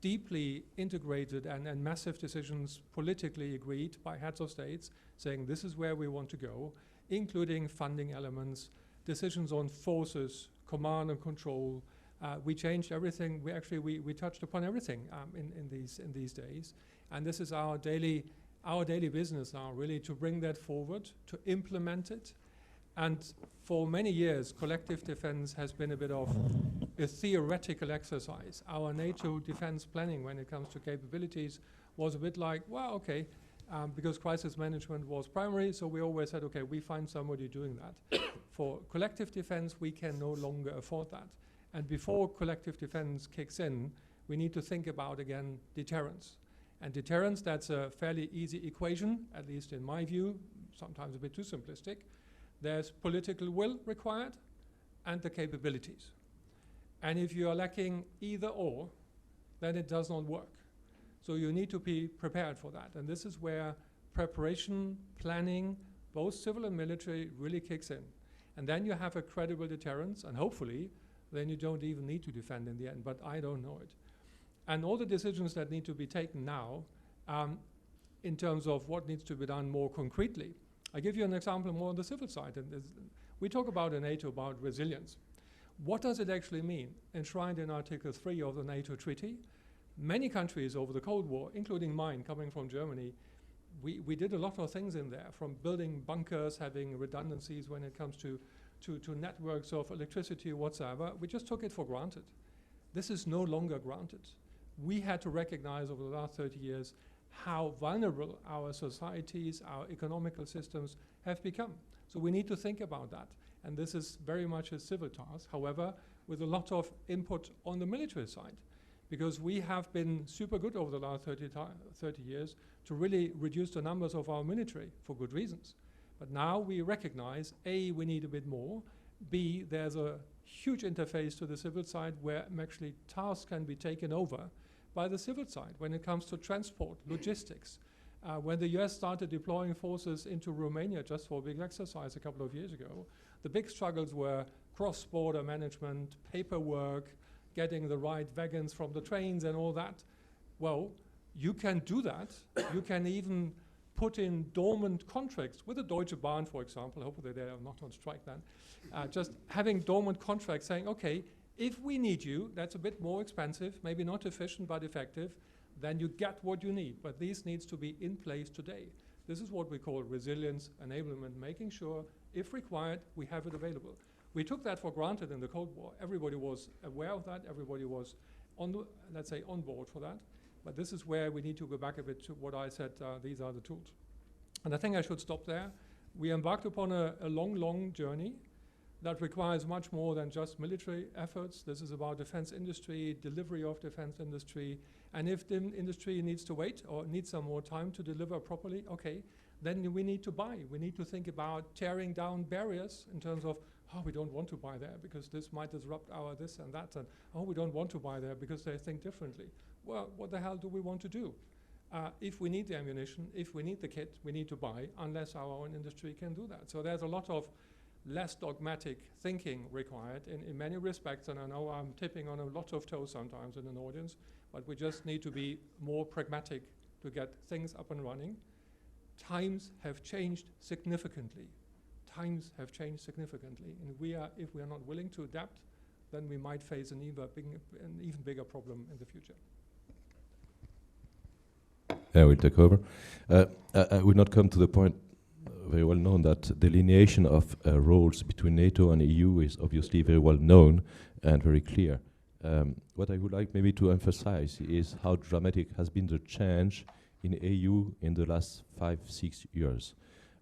deeply integrated and massive decisions politically agreed by heads of states, saying this is where we want to go, including funding elements, decisions on forces, command and control. We changed everything. We touched upon everything in these days, and this is our daily business now, really, to bring that forward, to implement it. And for many years, collective defense has been a bit of a theoretical exercise. Our NATO defense planning, when it comes to capabilities, was a bit like, well, okay, because crisis management was primary, so we always said, okay, we find somebody doing that. For collective defense, we can no longer afford that. And before collective defense kicks in, we need to think about, again, deterrence. And deterrence, that's a fairly easy equation, at least in my view, sometimes a bit too simplistic. There's political will required and the capabilities. And if you are lacking either or, then it does not work. So you need to be prepared for that. And this is where preparation, planning, both civil and military, really kicks in. And then you have a credible deterrence, and hopefully, then you don't even need to defend in the end, but I don't know it. And all the decisions that need to be taken now, in terms of what needs to be done more concretely. I give you an example more on the civil side. And we talk about in NATO about resilience. What does it actually mean? Enshrined in Article 3 of the NATO Treaty, many countries over the Cold War, including mine, coming from Germany, we did a lot of things in there, from building bunkers, having redundancies when it comes to networks of electricity, whatsoever. We just took it for granted. This is no longer granted. We had to recognize over the last 30 years how vulnerable our societies, our economical systems have become. So we need to think about that. And this is very much a civil task, however, with a lot of input on the military side, because we have been super good over the last 30 years to really reduce the numbers of our military for good reasons. But now we recognize, A, we need a bit more, B, there's a huge interface to the civil side where actually tasks can be taken over by the civil side when it comes to transport, logistics. When the US started deploying forces into Romania just for a big exercise a couple of years ago, the big struggles were cross-border management, paperwork, getting the right wagons from the trains and all that. Well, you can do that. You can even put in dormant contracts with the Deutsche Bahn, for example. Hopefully they are not on strike then. Just having dormant contracts saying, okay, if we need you, that's a bit more expensive, maybe not efficient but effective, then you get what you need. But this needs to be in place today. This is what we call resilience enablement, making sure, if required, we have it available. We took that for granted in the Cold War. Everybody was aware of that. Everybody was, let's say, on board for that. But this is where we need to go back a bit to what I said, these are the tools. And I think I should stop there. We embarked upon a long, long journey that requires much more than just military efforts. This is about defense industry, delivery of defense industry. And if the industry needs to wait or needs some more time to deliver properly, okay, then we need to buy. We need to think about tearing down barriers in terms of, oh, we don't want to buy there because this might disrupt our this and that, and oh, we don't want to buy there because they think differently. Well, what the hell do we want to do? If we need the ammunition, if we need the kit, we need to buy, unless our own industry can do that. So there's a lot of less dogmatic thinking required in many respects, and I know I'm tipping on a lot of toes sometimes in an audience, but we just need to be more pragmatic to get things up and running. Times have changed significantly. Times have changed significantly, and if we are not willing to adapt, then we might face an even bigger problem in the future. I will take over. I will not come to the point very well known that delineation of roles between NATO and EU is obviously very well known and very clear. What I would like maybe to emphasize is how dramatic has been the change in EU in the last 5-6 years.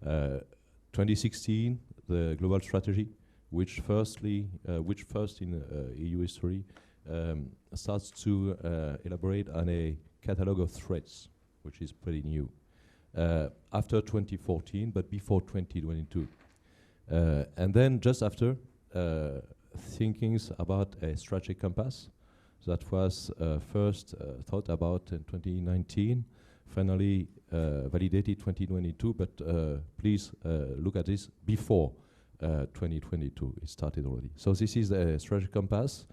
2016, the global strategy, which first in EU history starts to elaborate on a catalogue of threats, which is pretty new. After 2014, but before 2022. And then just after, thinkings about a strategic compass that was first thought about in 2019, finally validated 2022, but please look at this before 2022. It started already. So this is a strategic compass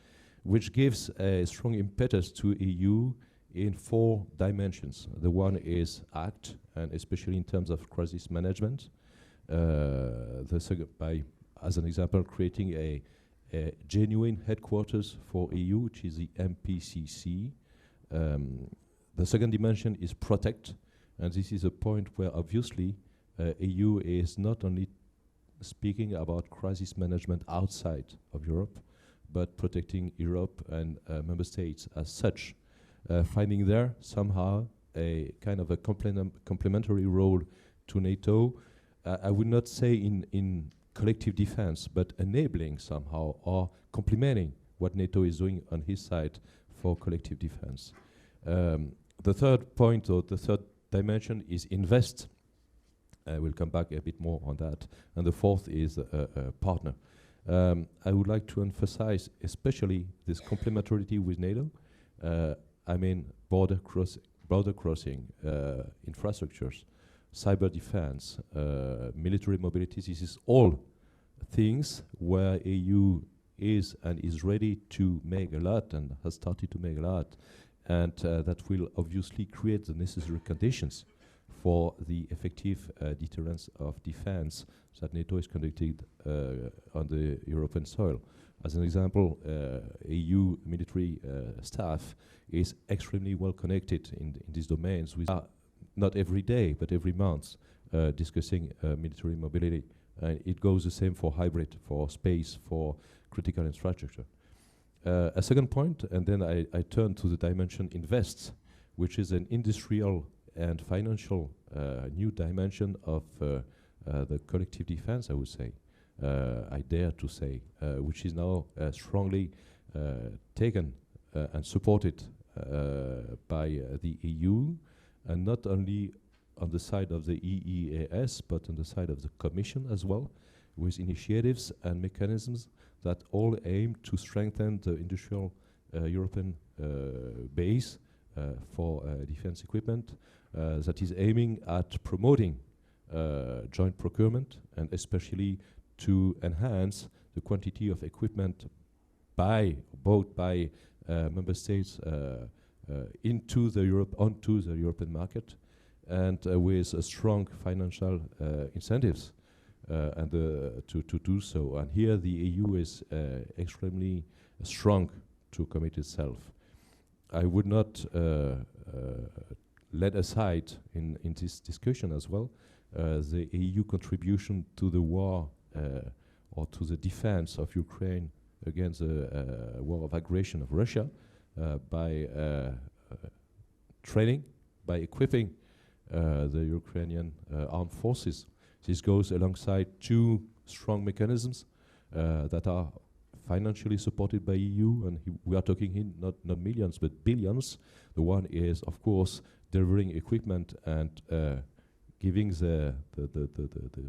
which gives a strong impetus to EU in 4 dimensions. The one is ACT, and especially in terms of crisis management. The second, by, as an example, creating a genuine headquarters for EU, which is the MPCC. The second dimension is protect, and this is a point where obviously EU is not only speaking about crisis management outside of Europe, but protecting Europe and member states as such. Finding there somehow a kind of a complementary role to NATO. I would not say in collective defense, but enabling somehow or complementing what NATO is doing on his side for collective defense. The third point, or the third dimension, is invest. We'll come back a bit more on that. And the fourth is partner. I would like to emphasize especially this complementarity with NATO. I mean border crossing, infrastructures, cyber defense, military mobility. This is all things where EU is and is ready to make a lot and has started to make a lot. And that will obviously create the necessary conditions for the effective deterrence of defense that NATO is conducting on the European soil. As an example, EU military staff is extremely well connected in these domains. We are not every day, but every month discussing military mobility. It goes the same for hybrid, for space, for critical infrastructure. A second point, and then I turn to the dimension invest, which is an industrial and financial new dimension of the collective defense, I would say. I dare to say, which is now strongly taken and supported by the EU, and not only on the side of the EEAS, but on the side of the Commission as well, with initiatives and mechanisms that all aim to strengthen the industrial European base for defense equipment, that is aiming at promoting joint procurement, and especially to enhance the quantity of equipment bought by member states onto the European market, and with strong financial incentives and to do so. And here the EU is extremely strong to commit itself. I would not let aside in this discussion as well the EU contribution to the war or to the defense of Ukraine against the war of aggression of Russia by training, by equipping the Ukrainian armed forces. This goes alongside two strong mechanisms that are financially supported by EU, and we are talking here not millions but billions. The one is, of course, delivering equipment and giving the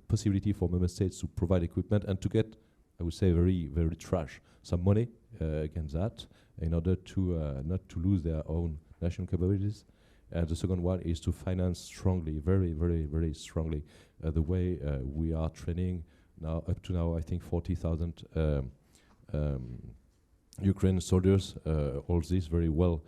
possibility for member states to provide equipment and to get, I would say, very trash some money against that in order to not to lose their own national capabilities. And the second one is to finance strongly, very strongly, the way we are training now, up to now, I think 40,000 Ukrainian soldiers. All this very well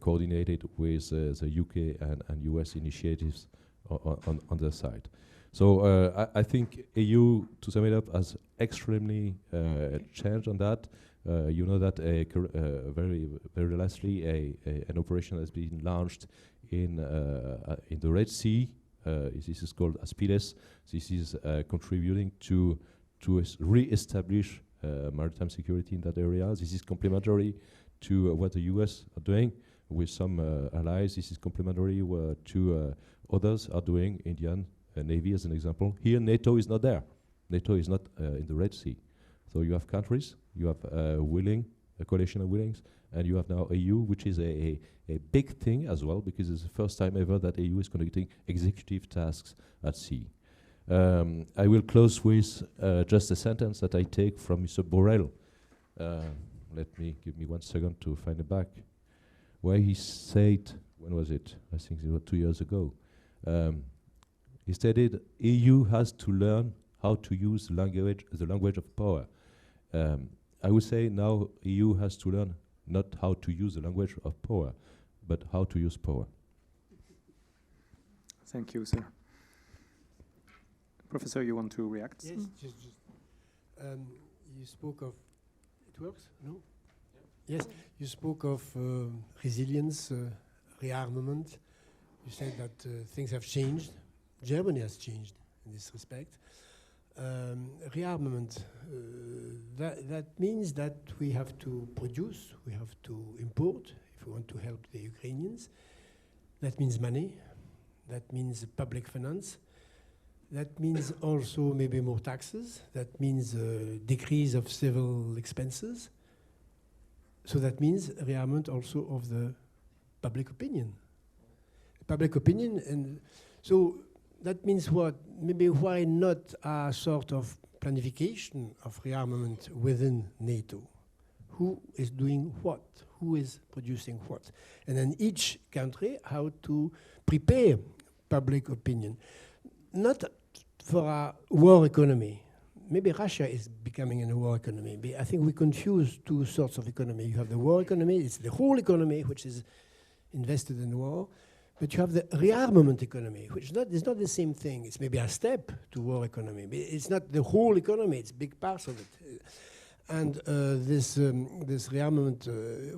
coordinated with the UK and US initiatives on their side. So I think EU, to sum it up, has extremely changed on that. You know that very lastly, an operation has been launched in the Red Sea. This is called Aspides. This is contributing to re-establish maritime security in that area. This is complementary to what the US are doing with some allies. This is complementary to others are doing, Indian Navy as an example. Here NATO is not there. NATO is not in the Red Sea. So you have countries, you have a coalition of willings, and you have now EU, which is a big thing as well, because it's the first time ever that EU is conducting executive tasks at sea. I will close with just a sentence that I take from Mr. Borrell. Give me 1 second to find it back. Where he said, when was it? I think it was 2 years ago. He stated, EU has to learn how to use the language of power. I would say now EU has to learn not how to use the language of power, but how to use power. Thank you, sir. Professor, you want to react? Yes, just you spoke of, it works, no? Yeah. Yes, you spoke of resilience, rearmament. You said that things have changed. Germany has changed in this respect. Rearmament, that means that we have to produce, we have to import if we want to help the Ukrainians. That means money, that means public finance, that means also maybe more taxes, that means decrease of civil expenses. So that means rearmament also of the public opinion. Public opinion, and so that means what? Maybe why not a sort of planification of rearmament within NATO? Who is doing what? Who is producing what? And then each country how to prepare public opinion. Not for a war economy. Maybe Russia is becoming a war economy. I think we confuse two sorts of economy. You have the war economy, it's the whole economy which is invested in war, but you have the rearmament economy, which is not the same thing. It's maybe a step to war economy, but it's not the whole economy, it's big parts of it. And this rearmament,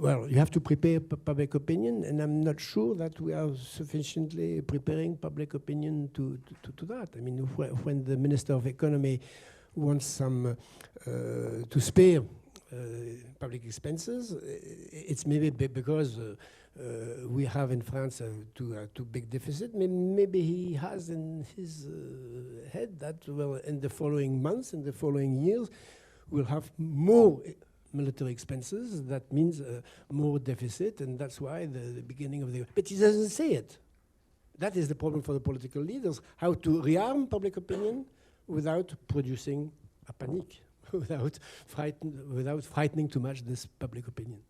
well, you have to prepare public opinion, and I'm not sure that we are sufficiently preparing public opinion to that. I mean, when the Minister of Economy wants some to spare public expenses, it's maybe because we have in France too big deficit. Maybe he has in his head that, well, in the following months, in the following years, we'll have more military expenses. That means more deficit, and that's why the beginning of the... But he doesn't say it. That is the problem for the political leaders, how to rearm public opinion without producing a panic, without frightening too much this public opinion.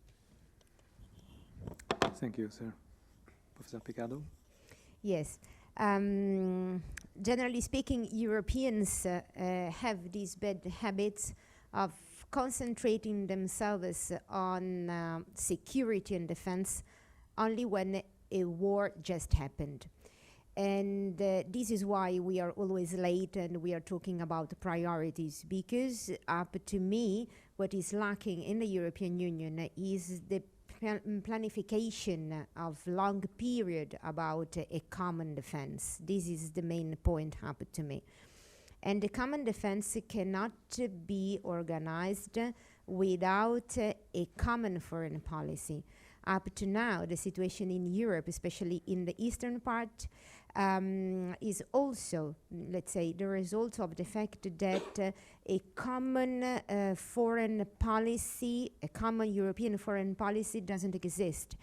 Thank you, sir. Professor Piccardo? Yes. Generally speaking, Europeans have these bad habits of concentrating themselves on security and defense only when a war just happened. And this is why we are always late and we are talking about priorities, because up to me, what is lacking in the European Union is the planification of long period about a common defense. This is the main point up to me. And the common defense cannot be organized without a common foreign policy. Up to now, the situation in Europe, especially in the eastern part, is also, let's say, the result of the fact that a common foreign policy, a common European foreign policy doesn't exist.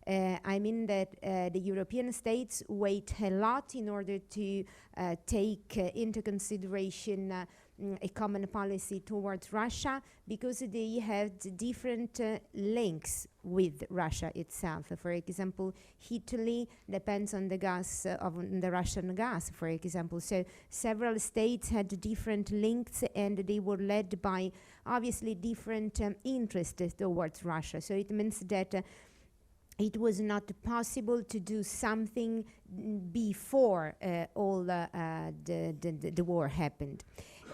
I mean that the European states wait a lot in order to take into consideration a common policy towards Russia, because they have different links with Russia itself. For example, Italy depends on the gas, of the Russian gas, for example. So several states had different links, and they were led by obviously different interests towards Russia. So it means that it was not possible to do something before all the war happened.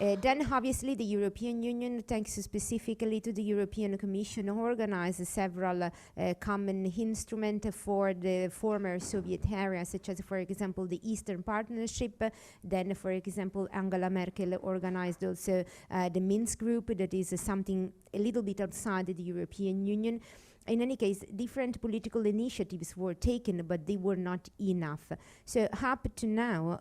Then obviously the European Union, thanks specifically to the European Commission, organized several common instruments for the former Soviet area, such as, for example, the Eastern Partnership. Then, for example, Angela Merkel organized also the Minsk Group, that is something a little bit outside the European Union. In any case, different political initiatives were taken, but they were not enough. So up to now,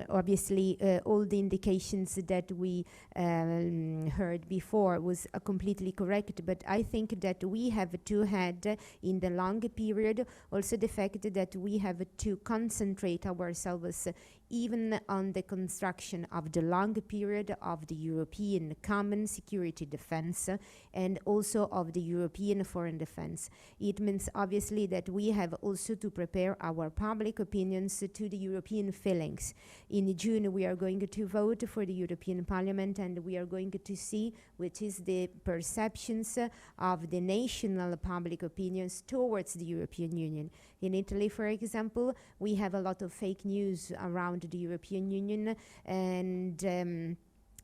obviously, all the indications that we heard before was completely correct, but I think that we have to have, in the long period, also the fact that we have to concentrate ourselves even on the construction of the long period of the European common security defense and also of the European foreign defense. It means obviously that we have also to prepare our public opinions to the European feelings. In June we are going to vote for the European Parliament, and we are going to see which is the perceptions of the national public opinions towards the European Union. In Italy, for example, we have a lot of fake news around the European Union, and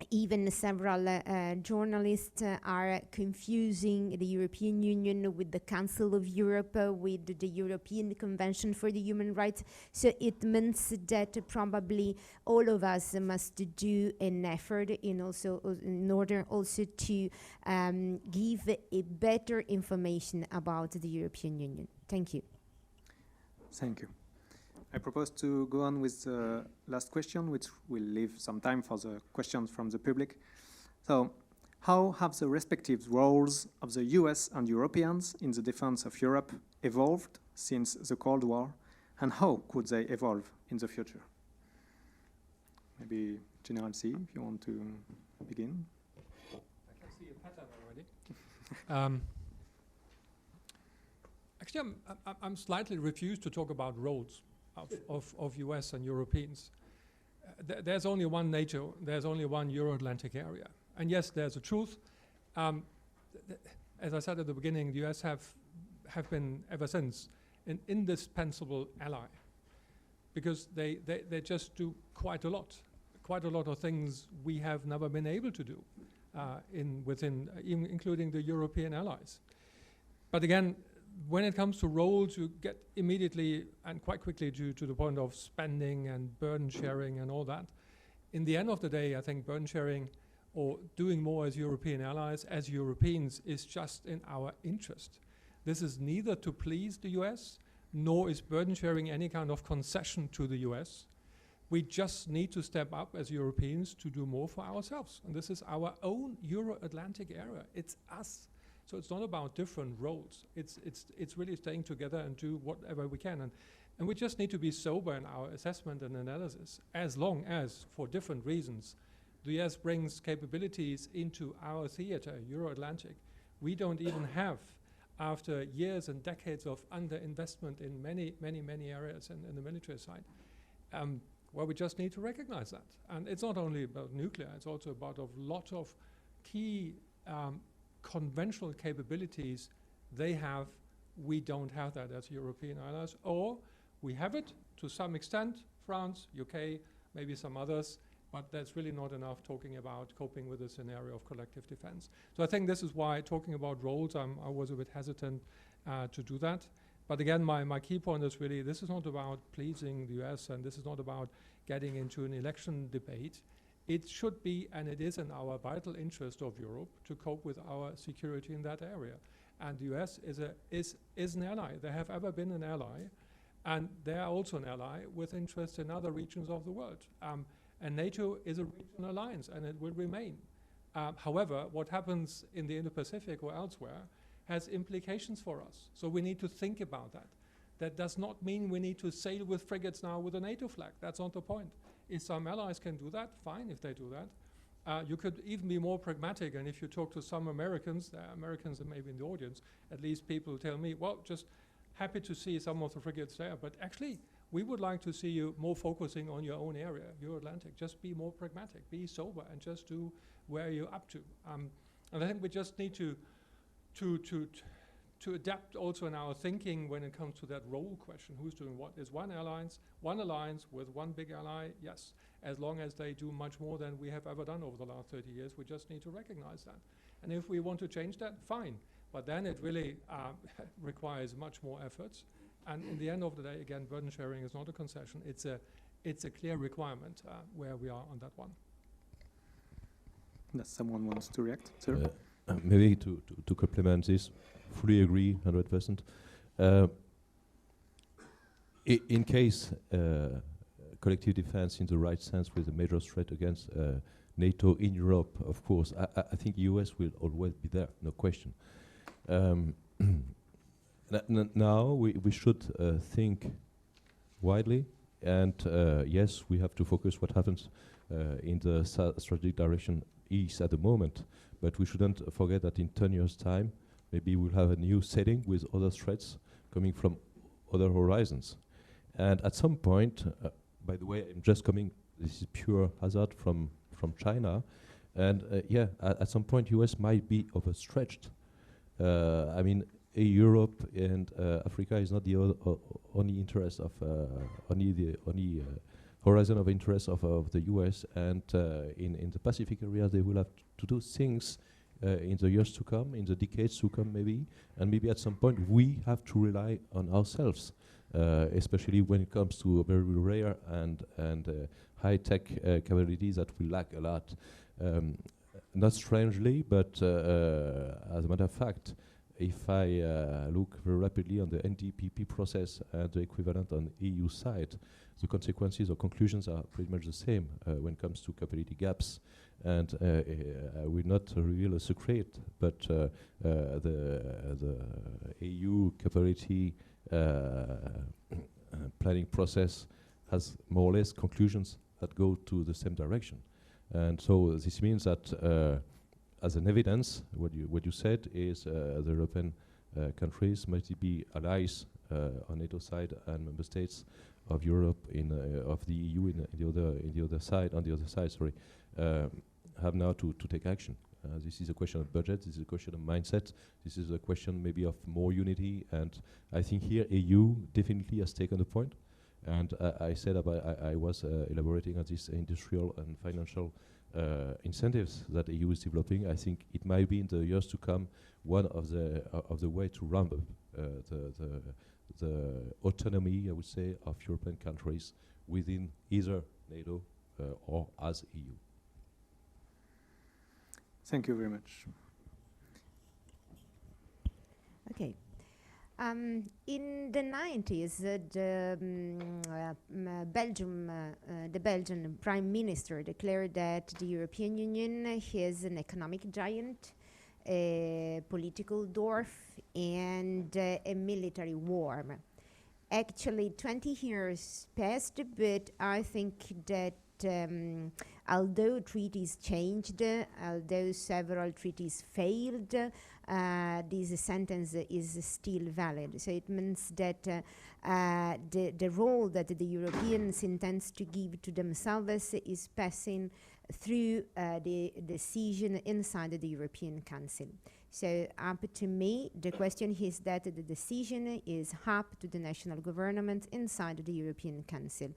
even several journalists are confusing the European Union with the Council of Europe, with the European Convention for the Human Rights. So it means that probably all of us must do an effort in order also to give a better information about the European Union. Thank you. Thank you. I propose to go on with the last question, which will leave some time for the questions from the public. So, how have the respective roles of the US and Europeans in the defense of Europe evolved since the Cold War, and how could they evolve in the future? Maybe General See, if you want to begin. I can see a pattern already. Actually, I'm slightly refused to talk about roles of US and Europeans. There's only one NATO, there's only one Euro-Atlantic area. And yes, there's a truth. As I said at the beginning, the US have been, ever since, an indispensable ally, because they just do quite a lot of things we have never been able to do, including the European allies. But again, when it comes to roles, you get immediately and quite quickly to the point of spending and burden sharing and all that. In the end of the day, I think burden sharing or doing more as European allies, as Europeans, is just in our interest. This is neither to please the US, nor is burden sharing any kind of concession to the US. We just need to step up as Europeans to do more for ourselves. And this is our own Euro-Atlantic area. It's us. So it's not about different roles. It's really staying together and do whatever we can. And we just need to be sober in our assessment and analysis, as long as, for different reasons, the US brings capabilities into our theater, Euro-Atlantic. We don't even have, after years and decades of underinvestment in many areas in the military side, well, we just need to recognize that. And it's not only about nuclear, it's also about a lot of key conventional capabilities they have. We don't have that as European allies, or we have it to some extent, France, UK, maybe some others, but that's really not enough talking about coping with the scenario of collective defense. So I think this is why, talking about roles, I was a bit hesitant to do that. But again, my key point is really, this is not about pleasing the US, and this is not about getting into an election debate. It should be, and it is in our vital interest of Europe to cope with our security in that area. And the US is an ally. They have ever been an ally, and they are also an ally with interests in other regions of the world. And NATO is a regional alliance, and it will remain. However, what happens in the Indo-Pacific or elsewhere has implications for us. So we need to think about that. That does not mean we need to sail with frigates now with a NATO flag. That's not the point. If some allies can do that, fine if they do that. You could even be more pragmatic, and if you talk to some Americans, Americans that may be in the audience, at least people tell me, well, just happy to see some of the frigates there, but actually, we would like to see you more focusing on your own area, Euro-Atlantic. Just be more pragmatic, be sober, and just do where you're up to. And I think we just need to adapt also in our thinking when it comes to that role question. Who's doing what? Is one alliance with one big ally? Yes. As long as they do much more than we have ever done over the last 30 years, we just need to recognize that. And if we want to change that, fine. But then it really requires much more efforts. And in the end of the day, again, burden sharing is not a concession. It's a clear requirement where we are on that one. Does someone wants to react? Sir? Maybe to complement this, fully agree 100%. In case collective defense in the right sense with a major threat against NATO in Europe, of course, I think US will always be there, no question. Now we should think widely, and yes, we have to focus what happens in the strategic direction east at the moment, but we shouldn't forget that in 10 years' time, maybe we'll have a new setting with other threats coming from other horizons. And at some point, by the way, I'm just coming, this is pure hazard from China, and yeah, at some point US might be overstretched. I mean, Europe and Africa is not the only interest of only horizon of interest of the US, and in the Pacific area they will have to do things in the years to come, in the decades to come maybe, and maybe at some point we have to rely on ourselves, especially when it comes to very rare and high-tech capabilities that we lack a lot. Not strangely, but as a matter of fact, if I look very rapidly on the NDPP process and the equivalent on EU side, the consequences or conclusions are pretty much the same when it comes to capability gaps. And I will not reveal a secret, but the EU capability planning process has more or less conclusions that go to the same direction. And so this means that as an evidence, what you said is the European countries must be allies on NATO side and member states of Europe of the EU on the other side. Sorry, have now to take action. This is a question of budget. This is a question of mindset. This is a question maybe of more unity. And I think here EU definitely has taken the point. And I said I was elaborating on these industrial and financial incentives that EU is developing. I think it might be in the years to come one of the way to ramp up the autonomy, I would say, of European countries within either NATO or as EU. Thank you very much. Okay. In the 90s, the Belgian Prime Minister declared that the European Union is an economic giant, a political dwarf, and a military worm. Actually, 20 years passed, but I think that although treaties changed, although several treaties failed, this sentence is still valid. So it means that the role that the Europeans intend to give to themselves is passing through the decision inside the European Council. So up to me, the question is that the decision is up to the national government inside the European Council.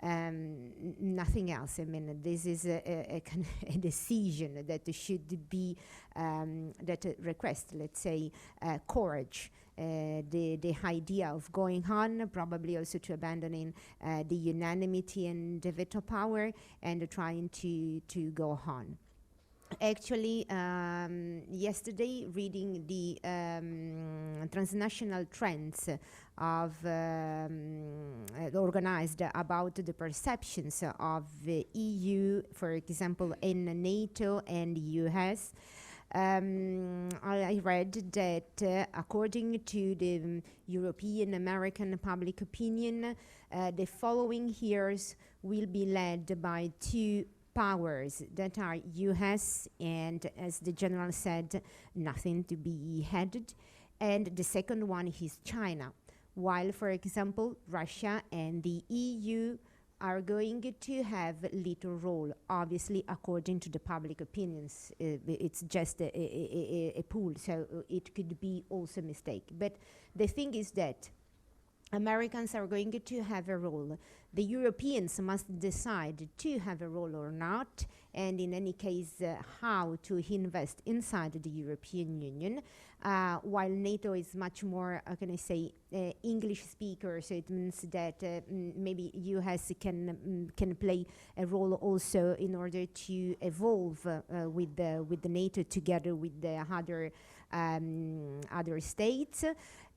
Nothing else. I mean, this is a decision that should be, that request, let's say, courage. The idea of going on, probably also to abandoning the unanimity and the veto power and trying to go on. Actually, yesterday, reading the transnational trends of organized about the perceptions of the EU, for example, in NATO and US, I read that according to the European American public opinion, the following years will be led by two powers that are US and, as the general said, nothing to be headed, and the second one is China, while, for example, Russia and the EU are going to have little role, obviously, according to the public opinions. It's just a pool, so it could be also a mistake. But the thing is that Americans are going to have a role. The Europeans must decide to have a role or not, and in any case, how to invest inside the European Union, while NATO is much more, how can I say, English speaker, so it means that maybe US can play a role also in order to evolve with the NATO together with the other states.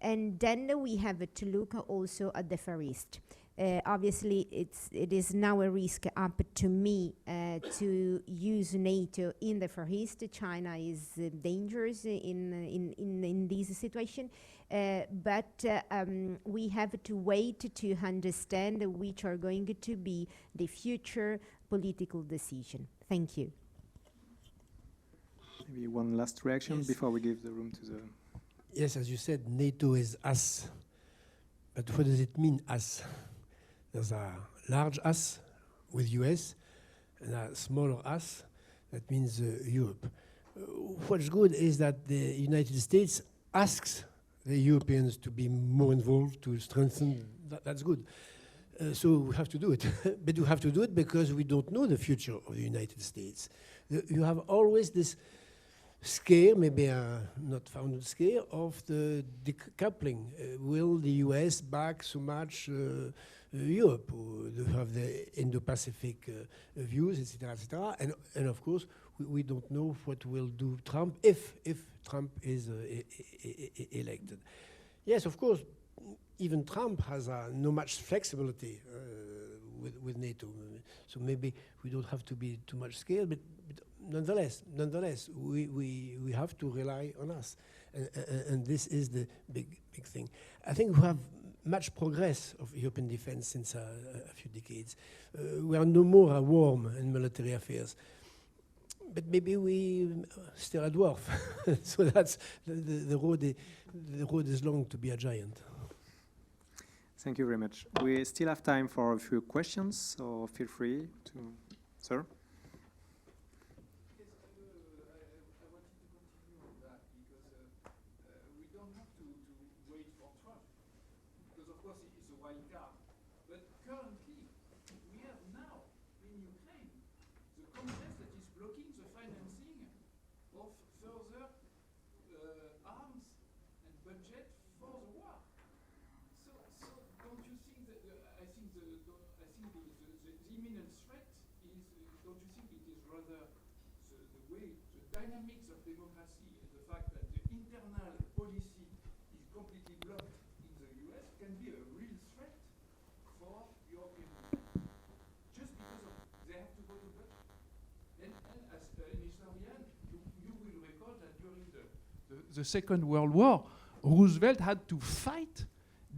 And then we have to look also at the Far East. Obviously, it is now a risk up to me to use NATO in the Far East. China is dangerous in this situation, but we have to wait to understand which are going to be the future political decision. Thank you. Maybe one last reaction Yes. before we give the room to the... Yes, as you said, NATO is us. But what does it mean, us? There's a large us with US and a smaller us. That means Europe. What's good is that the United States asks the Europeans to be more involved, to strengthen. That's good. So we have to do it. But we have to do it because we don't know the future of the United States. You have always this scare, maybe a not founded scare, of the decoupling. Will the US back so much Europe, or to have the Indo-Pacific views, etc., etc.? And of course, we don't know what will do Trump if Trump is elected. Yes, of course, even Trump has no much flexibility with NATO. So maybe we don't have to be too much scared, but nonetheless, we have to rely on us. And this is the big thing. I think we have much progress of European defense since a few decades. We are no more a worm in military affairs. But maybe we still a dwarf. So that's the road is long to be a giant. Thank you very much. We still have time for a few questions, so feel free to, sir. The Second World War, Roosevelt had to fight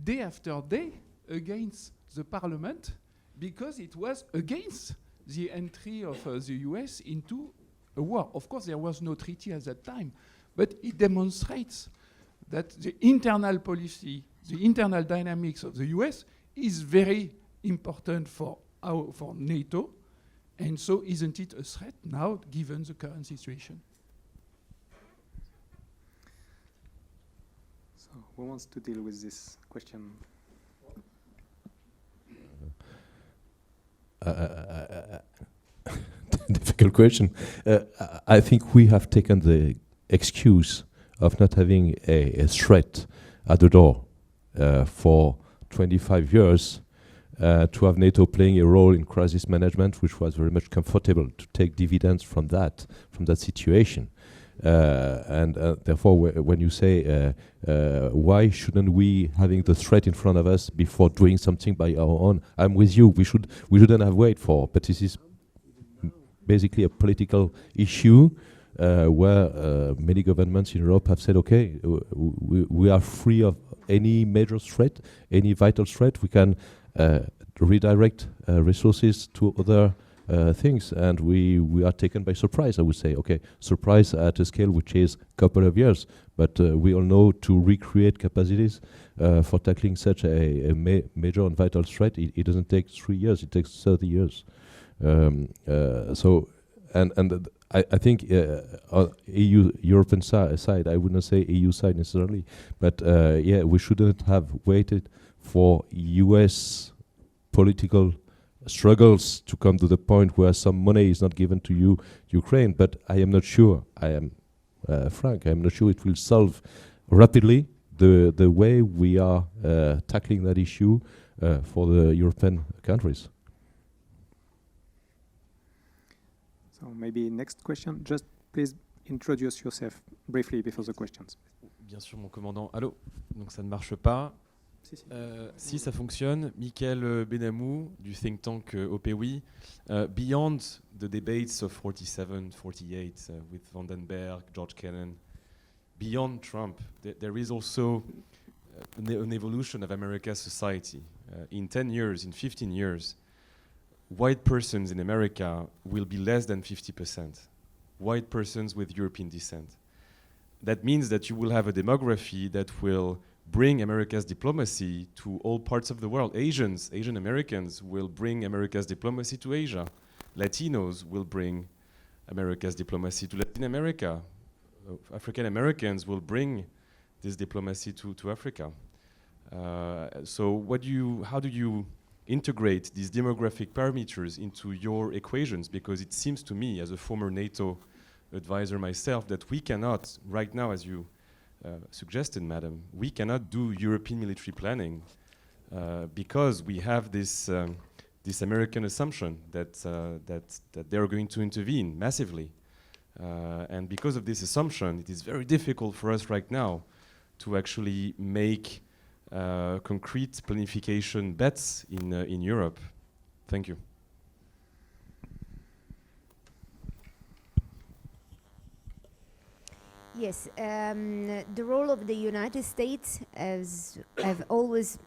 day after day against the parliament because it was against the entry of the US into a war. Of course, there was no treaty at that time, but it demonstrates that the internal policy, the internal dynamics of the US is very important for NATO, and so isn't it a threat now, given the current situation? Who wants to deal with this question? Difficult question. I think we have taken the excuse of not having a threat at the door for 25 years to have NATO playing a role in crisis management, which was very much comfortable to take dividends from that situation. And therefore, when you say why shouldn't we having the threat in front of us before doing something by our own, I'm with you. We shouldn't have wait for. But this is basically a political issue where many governments in Europe have said, okay, we are free of any major threat, any vital threat. We can redirect resources to other things, and we are taken by surprise, I would say. Okay, surprise at a scale which is a couple of years, but we all know to recreate capacities for tackling such a major and vital threat, it doesn't take 3 years, it takes 30 years. I think EU, European side, I would not say EU side necessarily, but yeah, we shouldn't have waited for US political struggles to come to the point where some money is not given to Ukraine. But I am not sure, I am frank, I am not sure it will solve rapidly the way we are tackling that issue for the European countries. So maybe next question. Just please introduce yourself briefly before the questions. Bien sûr, mon commandant. Allô? Donc ça ne marche pas. Si ça fonctionne, Michael Benamou du think tank OPWI. Beyond the debates of 47, 48 with Vandenberg, George Kennan, beyond Trump, there is also an evolution of America's society. In 10 years, in 15 years, white persons in America will be less than 50%. White persons with European descent. That means that you will have a demography that will bring America's diplomacy to all parts of the world. Asian Americans will bring America's diplomacy to Asia. Latinos will bring America's diplomacy to Latin America. African Americans will bring this diplomacy to Africa. So how do you integrate these demographic parameters into your equations? Because it seems to me, as a former NATO advisor myself, that we cannot, right now, as you suggested, madam, we cannot do European military planning because we have this American assumption that they're going to intervene massively. And because of this assumption, it is very difficult for us right now to actually make concrete planification bets in Europe. Thank you. Yes, the role of the United States is always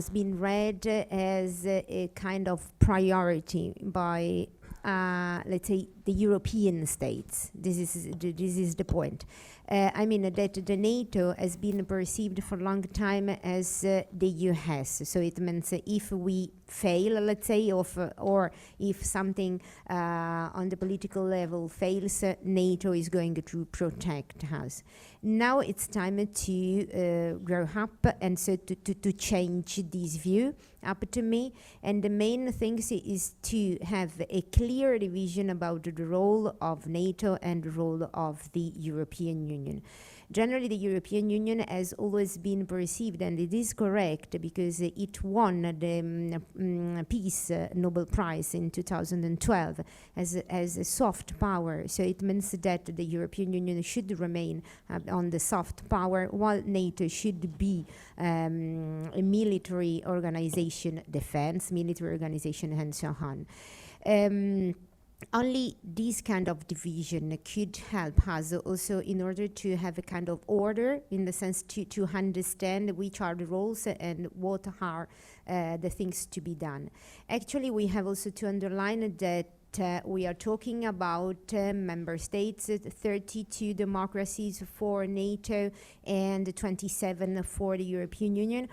been read as a kind of priority by, let's say, the European states. This is the point. I mean that the NATO has been perceived for a long time as the US. So it means if we fail, let's say, or if something on the political level fails, NATO is going to protect us. Now it's time to grow up and so to change this view, up to me. And the main thing is to have a clear division about the role of NATO and the role of the European Union. Generally, the European Union has always been perceived, and it is correct, because it won the Peace Nobel Prize in 2012 as a soft power. So it means that the European Union should remain on the soft power, while NATO should be a military organization, defense, military organization, and so on. Only this kind of division could help us also in order to have a kind of order, in the sense to understand which are the roles and what are the things to be done. Actually, we have also to underline that we are talking about member states, 32 democracies for NATO and 27 for the European Union.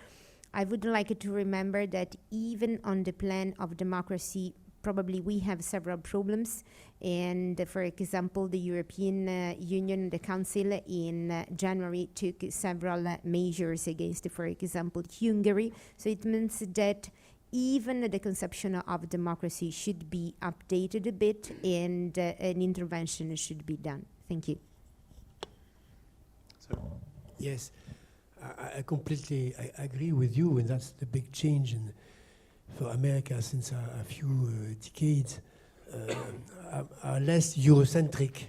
I would like to remember that even on the plan of democracy, probably we have several problems, and for example, the European Union, the Council in January took several measures against, for example, Hungary. So it means that even the conception of democracy should be updated a bit, and an intervention should be done. Thank you. Yes, I completely agree with you, and that's the big change for America since a few decades, a less Eurocentric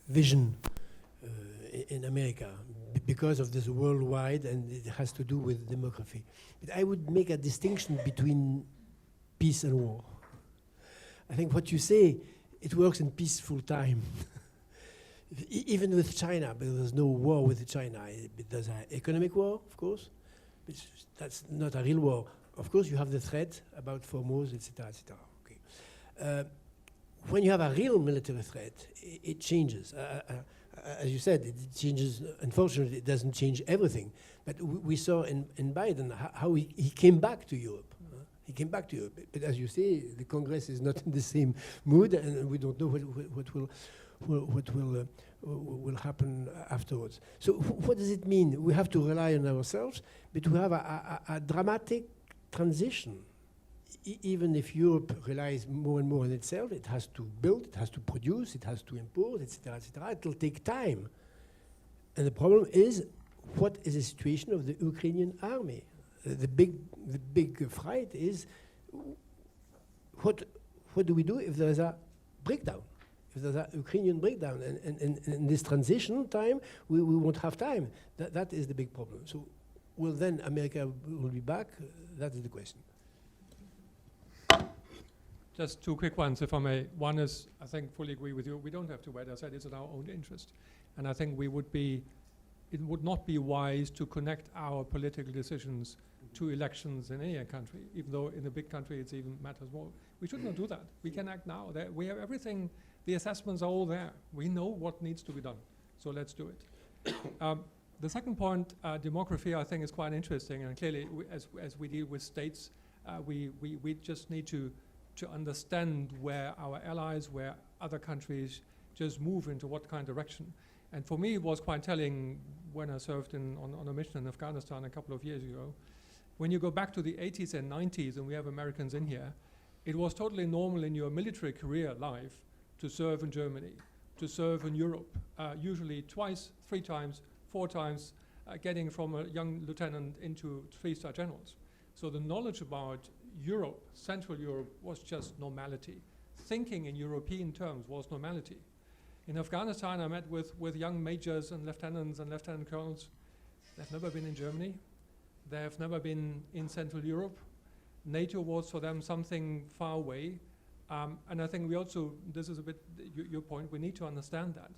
vision in America because of this worldwide, and it has to do with demography. But I would make a distinction between peace and war. I think what you say, it works in peaceful time. Even with China, because there's no war with China. There's an economic war, of course, but that's not a real war. Of course, you have the threat about Formos, etc., etc. Okay. When you have a real military threat, it changes. As you said, it changes. Unfortunately, it doesn't change everything. But we saw in Biden how he came back to Europe. He came back to Europe. But as you say, the Congress is not in the same mood, and we don't know what will happen afterwards. So what does it mean? We have to rely on ourselves, but we have a dramatic transition. Even if Europe relies more and more on itself, it has to build, it has to produce, it has to import, etc., etc. It will take time. And the problem is, what is the situation of the Ukrainian army? The big fight is, what do we do if there is a breakdown? If there's a Ukrainian breakdown, and in this transition time, we won't have time. That is the big problem. So, will then America will be back? That is the question. Just two quick ones, if I may. One is, I think, fully agree with you. We don't have to wait. I said it's in our own interest. And I think it would not be wise to connect our political decisions to elections in any country, even though in a big country it even matters more. We should not do that. We can act now. We have everything, the assessments are all there. We know what needs to be done. So let's do it. The second point, demography, I think is quite interesting. And clearly, as we deal with states, we just need to understand where our allies, where other countries just move into what kind of direction. And for me, it was quite telling when I served on a mission in Afghanistan a couple of years ago. When you go back to the 80s and 90s, and we have Americans in here, it was totally normal in your military career life to serve in Germany, to serve in Europe, usually twice, 3 times, 4 times, getting from a young lieutenant into 3-star generals. So the knowledge about Europe, Central Europe, was just normality. Thinking in European terms was normality. In Afghanistan, I met with young majors and lieutenant colonels. They've never been in Germany. They have never been in Central Europe. NATO was for them something far away. And I think we also, this is a bit your point, we need to understand that.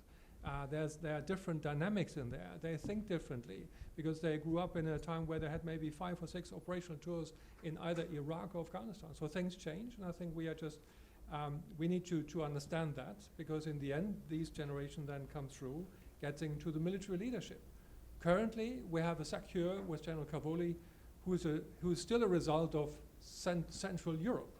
There are different dynamics in there. They think differently because they grew up in a time where they had maybe 5 or 6 operational tours in either Iraq or Afghanistan. So things change, and I think we are just, we need to understand that, because in the end, these generations then come through getting to the military leadership. Currently, we have a secure with General Cavoli, who is still a result of Central Europe.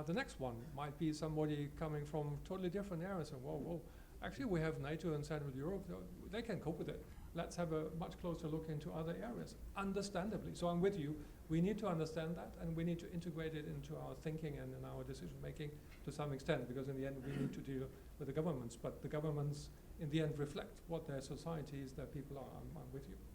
The next one might be somebody coming from totally different areas, and whoa, actually we have NATO and Central Europe, they can cope with it. Let's have a much closer look into other areas, understandably. So I'm with you, we need to understand that, and we need to integrate it into our thinking and in our decision making to some extent, because in the end we need to deal with the governments, but the governments in the end reflect what their societies, their people are. I'm with you.